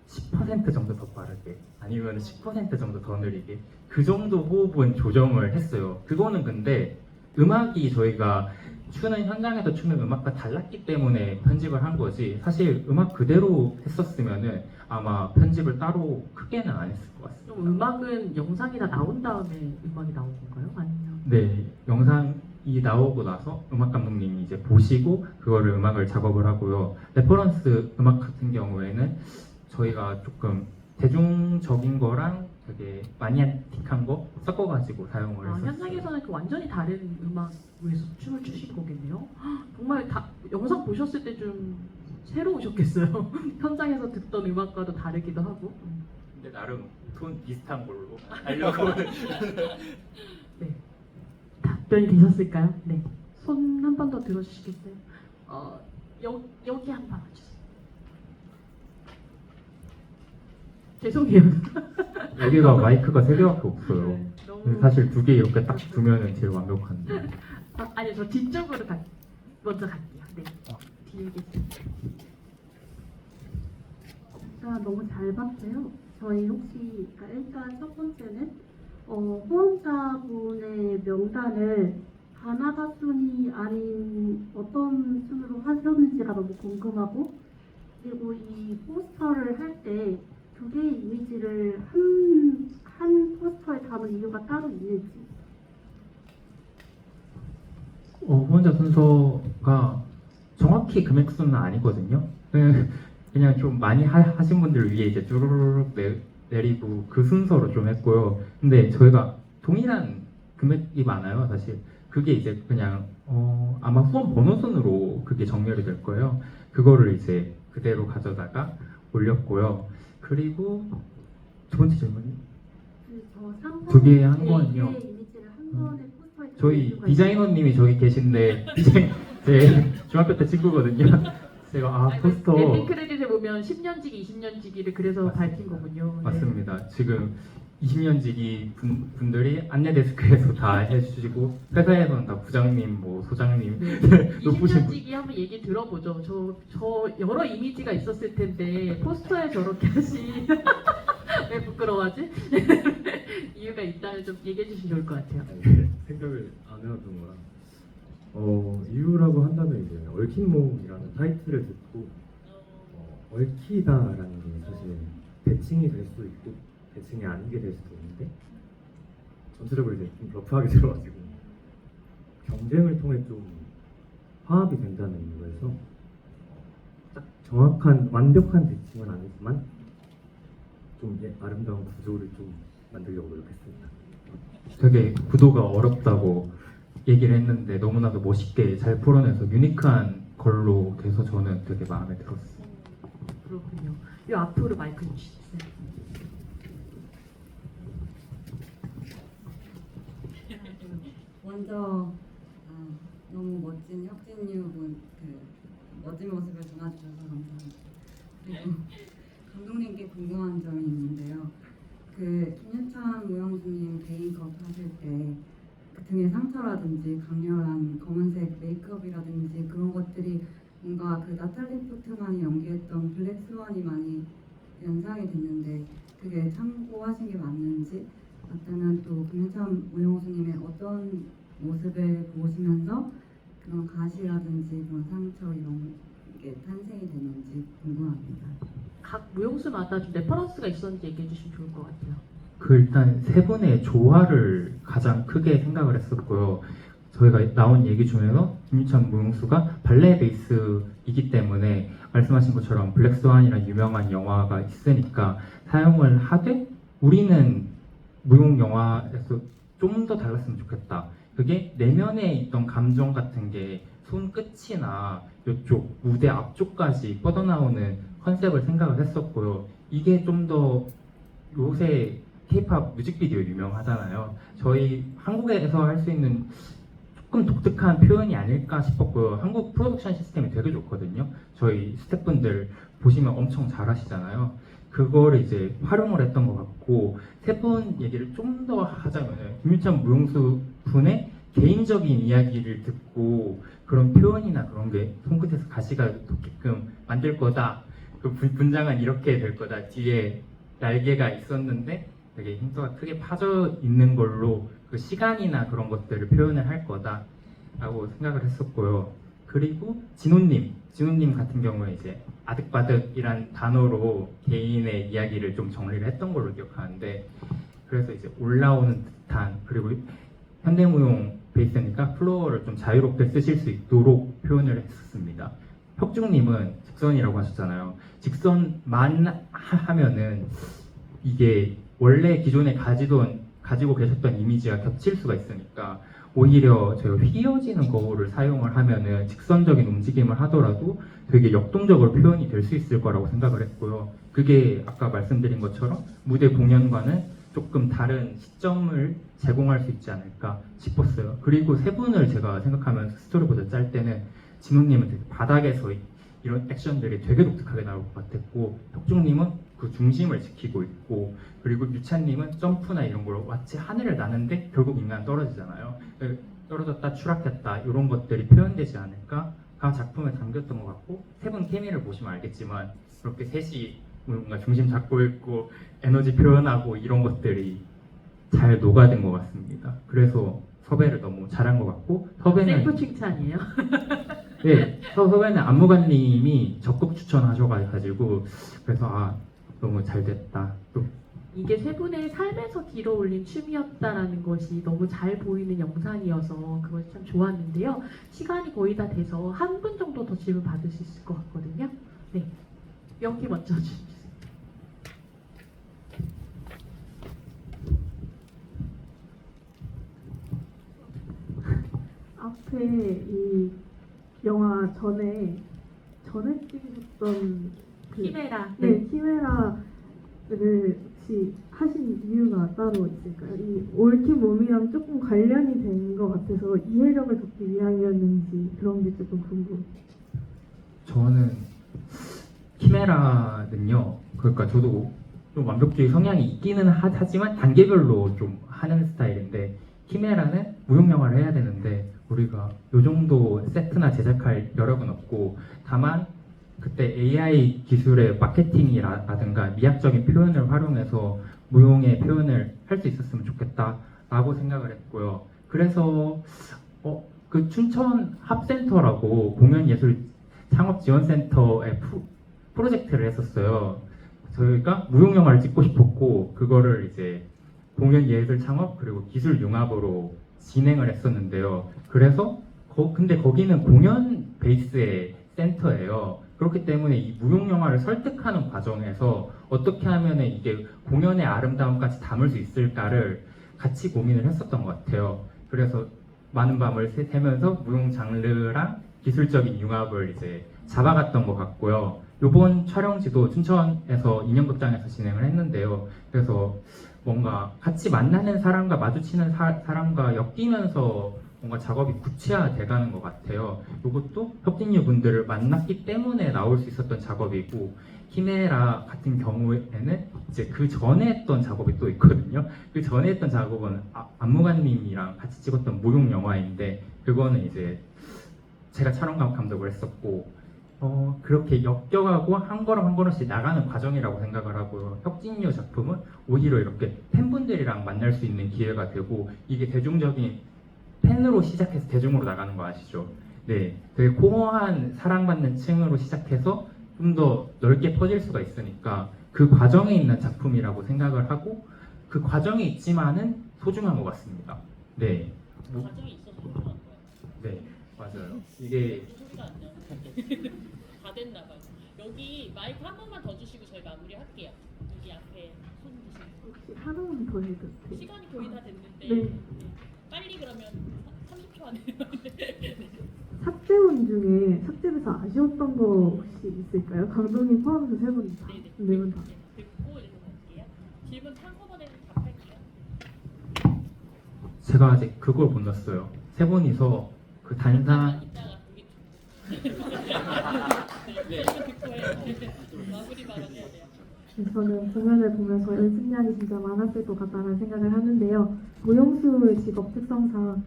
10% 정도 더 빠르게 아니면 10% 정도 더 느리게 그 정도 호흡은 조정을 했어요. 그거는 근데 음악이 저희가 추는 현장에서 추는 음악과 달랐기 때문에 편집을 한 거지, 사실 음악 그대로 했었으면은 아마 편집을 따로 크게는 안 했을 것 같습니다. 좀 음악은 영상이 다 나온 다음에 음악이 나온 건가요? 아니면? 네, 영상이 나오고 나서 음악 감독님이 이제 보시고 그거를 음악을 작업을 하고요. 레퍼런스 음악 같은 경우에는 저희가 조금 대중적인 거랑 되게 마니아틱한 거 섞어가지고 사용을 했었어요. 현장에서는 그 완전히 다른 음악에서 춤을 추신 거겠네요. 정말 영상 보셨을 때 좀 새로우셨겠어요. 현장에서 듣던 음악과도 다르기도 하고. 근데 나름 톤 비슷한 걸로 하려고. 네. 답변이 되셨을까요? 네. 손 한 번 더 들어주시겠어요? 여기 한 번 와주세요. 죄송해요. 여기가 마이크가 3개밖에 없어요. 네, 너무... 사실 2개 이렇게 딱 두면은 제일 완벽한데. 아니, 저 뒤쪽으로 먼저 갈게요. 네. 뒤에 계세요. 진짜 너무 잘 봤어요. 저희 혹시 그러니까 일단 첫 번째는 후원자분의 명단을 가나다 순이 아닌 어떤 순으로 하셨는지가 너무 궁금하고, 그리고 이 포스터를 할 때 두 개의 이미지를 한 포스터에 담은 이유가 따로 있는지. 후원자 순서가 정확히 금액수는 아니거든요. 그냥 좀 많이 하신 분들을 위해 이제 쭈루룩 내리고 그 순서로 좀 했고요. 근데 저희가 동일한 금액이 많아요, 사실. 그게 이제 그냥 아마 후원 번호 순으로 그게 정렬이 될 거예요. 그거를 이제 그대로 가져다가 올렸고요. 그리고 두 번째 질문이? 두 개 한 거는요. 저희 디자이너님이 저기 계신데 제 중학교 때 친구거든요. 제가 포스터 엔딩 크레딧에 보면 10년지기, 20년지기를 그래서 밝힌 거군요. 맞습니다. 네. 지금 20년지기 분들이 안내 데스크에서 다 해주시고 회사에서는 다 부장님, 소장님, 네. 높으신 20년지기 한번 얘기 들어보죠. 저 여러 이미지가 있었을 텐데 포스터에 저렇게 하시 왜 부끄러워하지? 이유가 있다면 좀 얘기해 주시면 좋을 것 같아요. 생각을 안 해왔던 거라. 이유라고 한다면 이제 얽힌몸이라는 타이틀을 듣고 얽히다라는 게 사실 대칭이 될 수도 있고 대칭이 아닌 게 될 수도 있는데 전체적으로 이제 좀 러프하게 들어가지고 경쟁을 통해 좀 화합이 된다는 이유에서 딱 정확한 완벽한 대칭은 아니지만 좀 아름다운 구조를 좀 만들려고 노력했습니다. 되게 구도가 어렵다고 얘기를 했는데 너무나도 멋있게 잘 풀어내서 유니크한 걸로 돼서 저는 되게 마음에 들었어요. 그렇군요. 요 앞으로 마이크 주시겠어요? 먼저 너무 멋진 혁진유 분 멋진 모습을 전해주셔서 감사합니다. 그리고 감독님께 궁금한 점이 있는데요. 김유찬 무용수님 개인컵 하실 때 그 등의 상처라든지 강렬한 검은색 메이크업이라든지 그런 것들이 뭔가 나탈리 포트만이 연기했던 블랙 스완이 많이 연상이 됐는데 그게 참고하신 게 맞는지, 맞다면 또 김유찬 무용수님의 어떤 모습을 보시면서 그런 가시라든지 그런 상처 이런 게 탄생이 됐는지 궁금합니다. 각 무용수마다 좀 레퍼런스가 있었는지 얘기해 주시면 좋을 것 같아요. 일단 세 분의 조화를 가장 크게 생각을 했었고요. 저희가 나온 얘기 중에서 김유찬 무용수가 발레 베이스이기 때문에 말씀하신 것처럼 블랙스완이라는 유명한 영화가 있으니까 사용을 하되 우리는 무용 영화에서 좀 더 달랐으면 좋겠다. 그게 내면에 있던 감정 같은 게 손끝이나 이쪽 무대 앞쪽까지 뻗어나오는 컨셉을 생각을 했었고요. 이게 좀 더 요새 K-팝 뮤직비디오 유명하잖아요. 저희 한국에서 할 수 있는 조금 독특한 표현이 아닐까 싶었고요. 한국 프로덕션 시스템이 되게 좋거든요. 저희 스태프분들 보시면 엄청 잘하시잖아요. 그거를 이제 활용을 했던 것 같고, 세 분 얘기를 좀 더 하자면 김유찬 무용수 분의 개인적인 이야기를 듣고 그런 표현이나 그런 게 손끝에서 가시가 돋게끔 만들 거다. 그 분장은 이렇게 될 거다. 뒤에 날개가 있었는데 되게 힘도가 크게 파져 있는 걸로 그 시간이나 그런 것들을 표현을 할 거다라고 생각을 했었고요. 그리고 진호님 같은 경우에 이제 아득바득이란 단어로 개인의 이야기를 좀 정리를 했던 걸로 기억하는데, 그래서 이제 올라오는 듯한, 그리고 현대무용 베이스니까 플로어를 좀 자유롭게 쓰실 수 있도록 표현을 했었습니다. 혁중님은 직선이라고 하셨잖아요. 직선만 하면은 이게 원래 기존에 가지고 계셨던 이미지가 겹칠 수가 있으니까 오히려 저희가 휘어지는 거울을 사용을 하면은 직선적인 움직임을 하더라도 되게 역동적으로 표현이 될 수 있을 거라고 생각을 했고요. 그게 아까 말씀드린 것처럼 무대 공연과는 조금 다른 시점을 제공할 수 있지 않을까 싶었어요. 그리고 세 분을 제가 생각하면서 스토리보드 짤 때는 진호님은 되게 바닥에서 이런 액션들이 되게 독특하게 나올 것 같았고, 혁중님은 그 중심을 지키고 있고, 그리고 유찬님은 점프나 이런 걸로 마치 하늘을 나는데 결국 인간 떨어지잖아요. 떨어졌다 추락했다 이런 것들이 표현되지 않을까가 작품에 담겼던 것 같고, 세 분 케미를 보시면 알겠지만 그렇게 셋이 뭔가 중심 잡고 있고 에너지 표현하고 이런 것들이 잘 녹아든 것 같습니다. 그래서 섭외를 너무 잘한 것 같고, 섭외는 셀프 칭찬이에요. 네, 섭외는 안무관님이 적극 추천하셔가지고 그래서 너무 잘 됐다. 또 이게 세 분의 삶에서 길어 올린 춤이었다라는 것이 너무 잘 보이는 영상이어서 그것이 참 좋았는데요. 시간이 거의 다 돼서 한 분 정도 더 질문 받을 수 있을 것 같거든요. 네, 연기 먼저 주세요. 앞에 이 영화 전에 찍으셨던 키메라. 네, 키메라를 혹시 하신 이유가 따로 있을까요? 이 옳킨 몸이랑 조금 관련이 된 것 같아서 이해력을 돕기 위함이었는지 그런 게 조금 궁금해요. 저는 키메라는요, 그러니까 저도 좀 완벽주의 성향이 있기는 하지만 단계별로 좀 하는 스타일인데, 키메라는 무용 영화를 해야 되는데 우리가 요 정도 세트나 제작할 여력은 없고, 다만 그때 AI 기술의 마케팅이라든가 미학적인 표현을 활용해서 무용의 표현을 할 수 있었으면 좋겠다라고 생각을 했고요. 그래서 그 춘천 합센터라고 공연예술 창업지원센터의 프로젝트를 했었어요. 저희가 무용 영화를 찍고 싶었고, 그거를 이제 공연예술 창업 그리고 기술 융합으로 진행을 했었는데요. 그래서 근데 거기는 공연 베이스의 센터예요. 그렇기 때문에 이 무용 영화를 설득하는 과정에서 어떻게 하면 이게 공연의 아름다움까지 담을 수 있을까를 같이 고민을 했었던 것 같아요. 그래서 많은 밤을 새면서 무용 장르랑 기술적인 융합을 이제 잡아갔던 것 같고요. 요번 촬영지도 춘천에서 인형극장에서 진행을 했는데요. 그래서 뭔가 같이 만나는 사람과 마주치는 사람과 엮이면서 뭔가 작업이 구체화돼가는 것 같아요. 이것도 혁진유 분들을 만났기 때문에 나올 수 있었던 작업이고, 히메라 같은 경우에는 이제 그 전에 했던 작업이 또 있거든요. 그 전에 했던 작업은 안무관님이랑 같이 찍었던 모용 영화인데, 그거는 이제 제가 촬영 감독을 했었고, 그렇게 엮여가고 한 걸음 한 걸음씩 나가는 과정이라고 생각을 하고요. 혁진유 작품은 오히려 이렇게 팬분들이랑 만날 수 있는 기회가 되고, 이게 대중적인 팬으로 시작해서 대중으로 나가는 거 아시죠? 네, 되게 코어한 사랑받는 층으로 시작해서 좀 더 넓게 퍼질 수가 있으니까 그 과정에 있는 작품이라고 생각을 하고, 그 과정에 있지만은 소중한 것 같습니다. 네. 과정이 있어서 소중한 거야. 네, 맞아요. 이게 소리가 안 나. 다 됐나 봐요. 여기 마이크 한 번만 더 주시고 저희 마무리할게요. 여기 앞에 손 드시고. 혹시 하나만 더 해도 돼요? 시간이 거의 다 됐는데 네. 빨리 그러면 30초 안에 삭제원 중에 삭제돼서 아쉬웠던 거 혹시 있을까요? 감독님 포함해서 세 분 다. 네 분 다. 듣고 이제 갈게요. 질문 한꺼번에 답할게요. 제가 아직 그걸 못 넣었어요. 세 분이서 그 단상 이따가 네, 듣고 해요. 마무리 발언해야 돼요. 저는 공연을 보면서 연습량이 진짜 많았을 것 같다는 생각을 하는데요. 무용수의 직업 특성상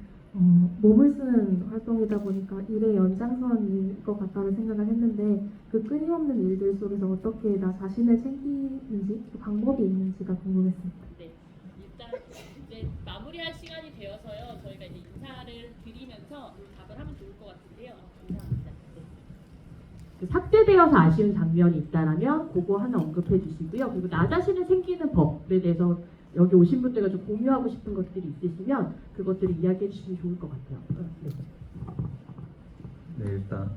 몸을 쓰는 활동이다 보니까 일의 연장선일 것 같다는 생각을 했는데, 그 끊임없는 일들 속에서 어떻게 나 자신을 챙기는지, 그 방법이 있는지가 궁금했습니다. 네, 일단 이제 마무리할 시간이 되어서요. 저희가 이제 인사를 드리면서 답을 하면 좋을 것 같은데요. 감사합니다. 네. 그 삭제되어서 아쉬운 장면이 있다라면 그거 하나 언급해 주시고요. 그리고 나 자신을 챙기는 법에 대해서 여기 오신 분들과 좀 공유하고 싶은 것들이 있으시면 그것들을 이야기해 주시면 좋을 것 같아요. 네. 네, 일단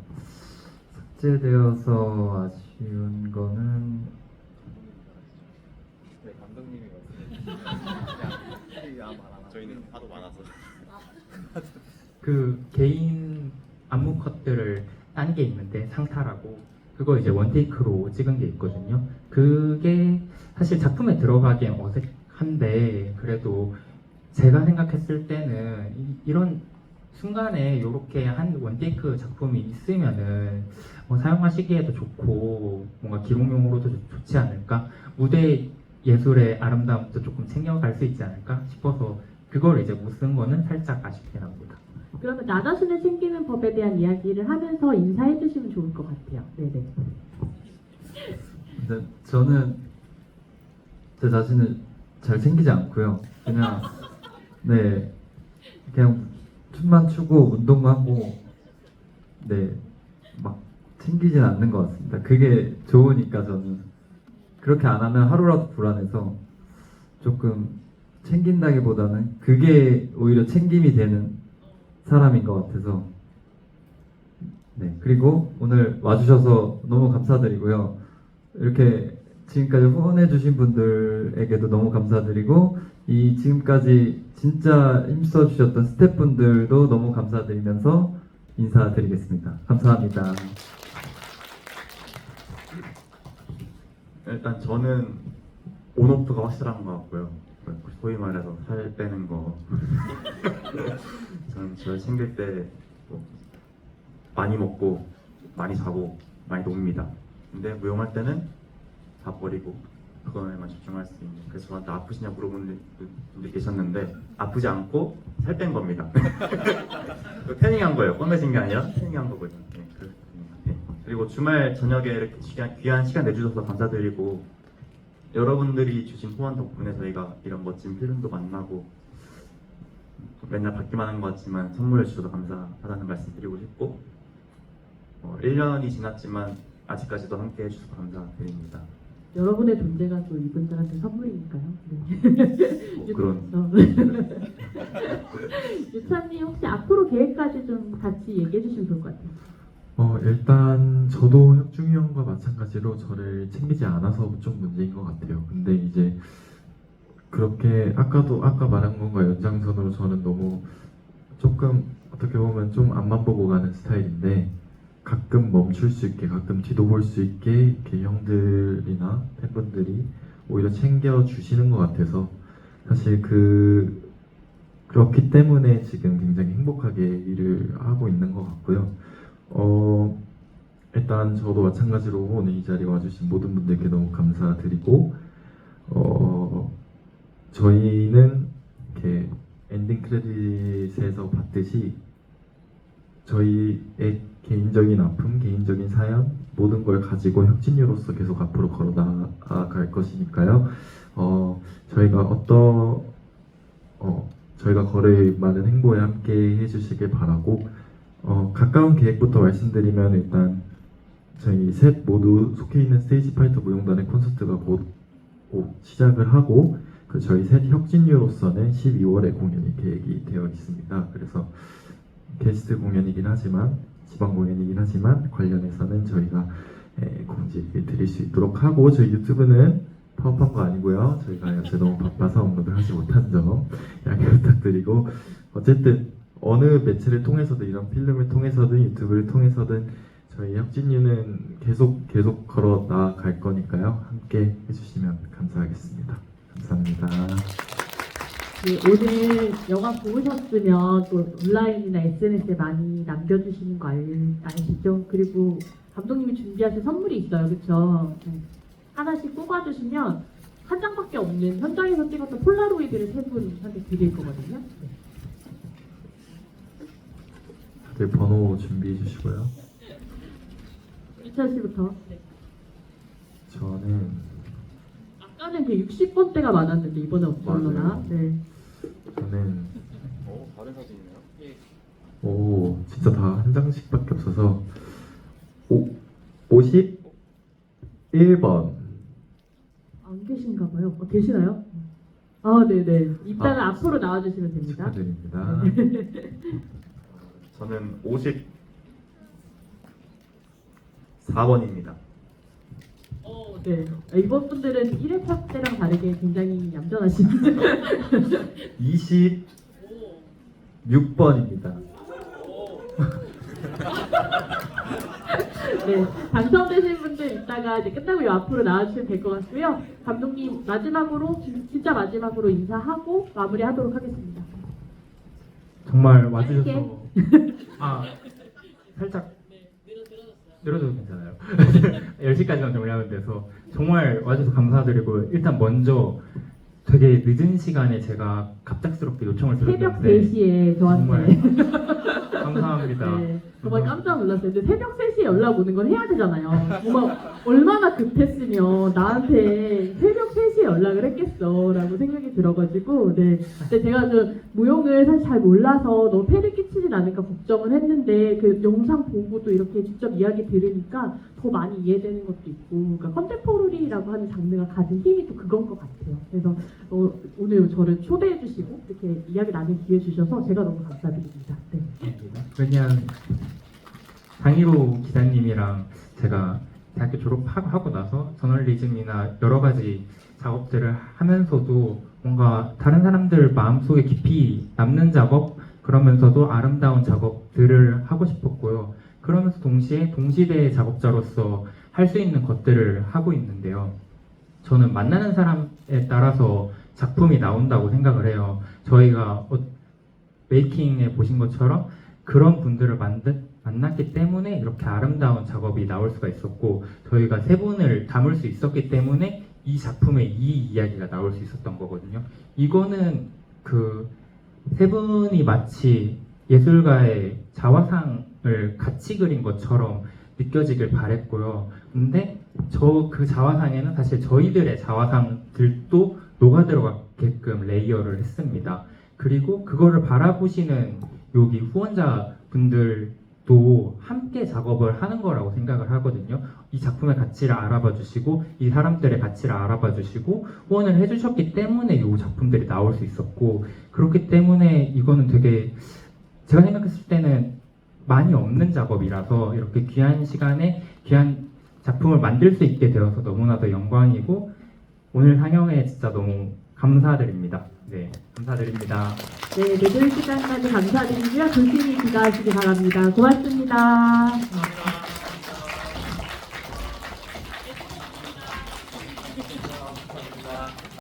삭제되어서 아쉬운 거는 네, 감독님이 저희는 하도 많아서 그 개인 안무 컷들을 딴 게 있는데 상타라고, 그거 이제 원테이크로 찍은 게 있거든요. 그게 사실 작품에 들어가기엔 어색한데, 그래도 제가 생각했을 때는 이런 순간에 이렇게 한 원테이크 작품이 있으면은 사용하시기에도 좋고 뭔가 기록용으로도 좋지 않을까, 무대 예술의 아름다움도 조금 챙겨갈 수 있지 않을까 싶어서 그걸 이제 못 쓴 거는 살짝 아쉽긴 합니다. 그러면 나 자신을 챙기는 법에 대한 이야기를 하면서 인사해 주시면 좋을 것 같아요. 네네. 근데 저는 제 자신을 잘 챙기지 않고요. 그냥 네, 그냥 춤만 추고 운동만 하고 네, 막 챙기진 않는 것 같습니다. 그게 좋으니까 저는 그렇게 안 하면 하루라도 불안해서 조금 챙긴다기보다는 그게 오히려 챙김이 되는 사람인 것 같아서. 네, 그리고 오늘 와주셔서 너무 감사드리고요. 이렇게 지금까지 후원해주신 분들에게도 너무 감사드리고, 이 지금까지 진짜 힘써주셨던 스태프분들도 너무 감사드리면서 인사드리겠습니다. 감사합니다. 일단 저는 온오프가 확실한 것 같고요. 소위 말해서 살 빼는 거. 저는 저를 챙길 때 많이 먹고 많이 자고 많이 놉니다. 근데 무용할 때는 다 버리고 그거에만 집중할 수 있는. 그래서 저한테 아프시냐 물어보는 분들이 계셨는데 아프지 않고 살 뺀 겁니다. 태닝한 거예요. 껌매진 게 아니라 태닝한 거거든요. 네, 그렇습니다. 네. 그리고 주말 저녁에 이렇게 귀한 시간 내주셔서 감사드리고, 여러분들이 주신 후원 덕분에 저희가 이런 멋진 필름도 만나고 맨날 받기만 한 것 같지만 선물을 주셔서 감사하다는 말씀 드리고 싶고, 1년이 지났지만 아직까지도 함께 해주셔서 감사드립니다. 여러분의 존재가 또 이분들한테 선물이니까요. 네. 그런 유찬님 혹시 앞으로 계획까지 좀 같이 얘기해 주시면 좋을 것 같아요. 일단 저도 혁중이 형과 마찬가지로 저를 챙기지 않아서 좀 문제인 것 같아요. 근데 이제 그렇게 아까 말한 건가 연장선으로 저는 너무 조금 어떻게 보면 좀 앞만 보고 가는 스타일인데, 가끔 멈출 수 있게, 가끔 뒤도 볼 수 있게 이렇게 형들이나 팬분들이 오히려 챙겨 주시는 것 같아서 사실 그렇기 때문에 지금 굉장히 행복하게 일을 하고 있는 것 같고요. 일단 저도 마찬가지로 오늘 이 자리에 와주신 모든 분들께 너무 감사드리고 저희는 이렇게 엔딩 크레딧에서 봤듯이 저희의 개인적인 아픔, 개인적인 사연 모든 걸 가지고 혁진유로서 계속 앞으로 걸어 나아갈 것이니까요. 저희가 걸을 많은 행보에 함께 해주시길 바라고 가까운 계획부터 말씀드리면 일단 저희 셋 모두 속해 있는 스테이지 파이터 무용단의 콘서트가 곧 시작을 하고 저희 셋 혁진유로서는 12월에 공연이 계획이 되어 있습니다. 그래서 게스트 공연이긴 하지만 지방 공연이긴 하지만 관련해서는 저희가 공지를 드릴 수 있도록 하고 저희 유튜브는 파업한 거 아니고요. 저희가 요새 너무 바빠서 업로드를 하지 못한 점 양해 부탁드리고 어쨌든 어느 매체를 통해서든 이런 필름을 통해서든 유튜브를 통해서든 저희 혁진유는 계속 걸어 나갈 거니까요. 함께 해주시면 감사하겠습니다. 감사합니다. 네, 오늘 영화 보셨으면 또 온라인이나 SNS에 많이 남겨주시는 거 아시죠? 그리고 감독님이 준비하신 선물이 있어요, 그렇죠? 하나씩 뽑아주시면 한 장밖에 없는 현장에서 찍었던 폴라로이드를 세 분한테 드릴 거거든요. 네. 다들 번호 준비해 주시고요. 유찬 씨부터. 네. 저는 아까는 그 60번대가 많았는데 이번에 없었나? 맞아요. 네. 저는 다른 사진이네요? 오 진짜 다 한 장씩밖에 없어서 51번 안 계신가 봐요. 계시나요? 아, 네네. 이따가 앞으로 나와주시면 됩니다. 축하드립니다. 저는 54번입니다. 네. 이번 분들은 1회차 때랑 다르게 굉장히 얌전하신데. 26번입니다. 네. 당첨되신 분들 이따가 이제 끝나고 요 앞으로 나와주시면 될 것 같고요. 감독님 마지막으로 진짜 마지막으로 인사하고 마무리하도록 하겠습니다. 정말 와주셔서 살짝 늘어져도 괜찮아요. 10시까지만 정리하면 돼서 정말 와주셔서 감사드리고 일단 먼저 되게 늦은 시간에 제가 갑작스럽게 요청을 새벽 드렸는데 4시에 저한테 감사합니다. 네, 정말 깜짝 놀랐어요. 근데 새벽 3시에 연락 오는 건 해야 되잖아요. 정말 얼마나 급했으면 나한테 새벽 3시에 연락을 했겠어 라고 생각이 들어가지고 네. 근데 제가 좀 무용을 사실 잘 몰라서 너무 폐를 끼치진 않을까 걱정을 했는데 그 영상 보고도 이렇게 직접 이야기 들으니까 더 많이 이해되는 것도 있고 그러니까 컨템포러리라고 하는 장르가 가진 힘이 또 그건 것 같아요. 그래서 오늘 저를 초대해 주시고 이렇게 이야기 나눌 기회 주셔서 제가 너무 감사드립니다. 네. 왜냐면 장희로 기자님이랑 제가 대학교 졸업하고 나서 저널리즘이나 여러 가지 작업들을 하면서도 뭔가 다른 사람들 마음속에 깊이 남는 작업 그러면서도 아름다운 작업들을 하고 싶었고요. 그러면서 동시에 동시대의 작업자로서 할 수 있는 것들을 하고 있는데요. 저는 만나는 사람에 따라서 작품이 나온다고 생각을 해요. 저희가 메이킹에 보신 것처럼 그런 분들을 만났기 때문에 이렇게 아름다운 작업이 나올 수가 있었고 저희가 세 분을 담을 수 있었기 때문에 이 작품에 이 이야기가 나올 수 있었던 거거든요. 이거는 그 세 분이 마치 예술가의 자화상을 같이 그린 것처럼 느껴지길 바랬고요. 근데 그 자화상에는 사실 저희들의 자화상들도 녹아 들어가게끔 레이어를 했습니다. 그리고 그거를 바라보시는 여기 후원자 분들도 함께 작업을 하는 거라고 생각을 하거든요. 이 작품의 가치를 알아봐 주시고 이 사람들의 가치를 알아봐 주시고 후원을 해주셨기 때문에 이 작품들이 나올 수 있었고 그렇기 때문에 이거는 되게 제가 생각했을 때는 많이 없는 작업이라서 이렇게 귀한 시간에 귀한 작품을 만들 수 있게 되어서 너무나도 영광이고 오늘 상영에 진짜 너무 감사드립니다. 네, 감사드립니다. 네, 늦은 시간까지 감사드리고요. 조심히 귀가하시기 바랍니다. 고맙습니다.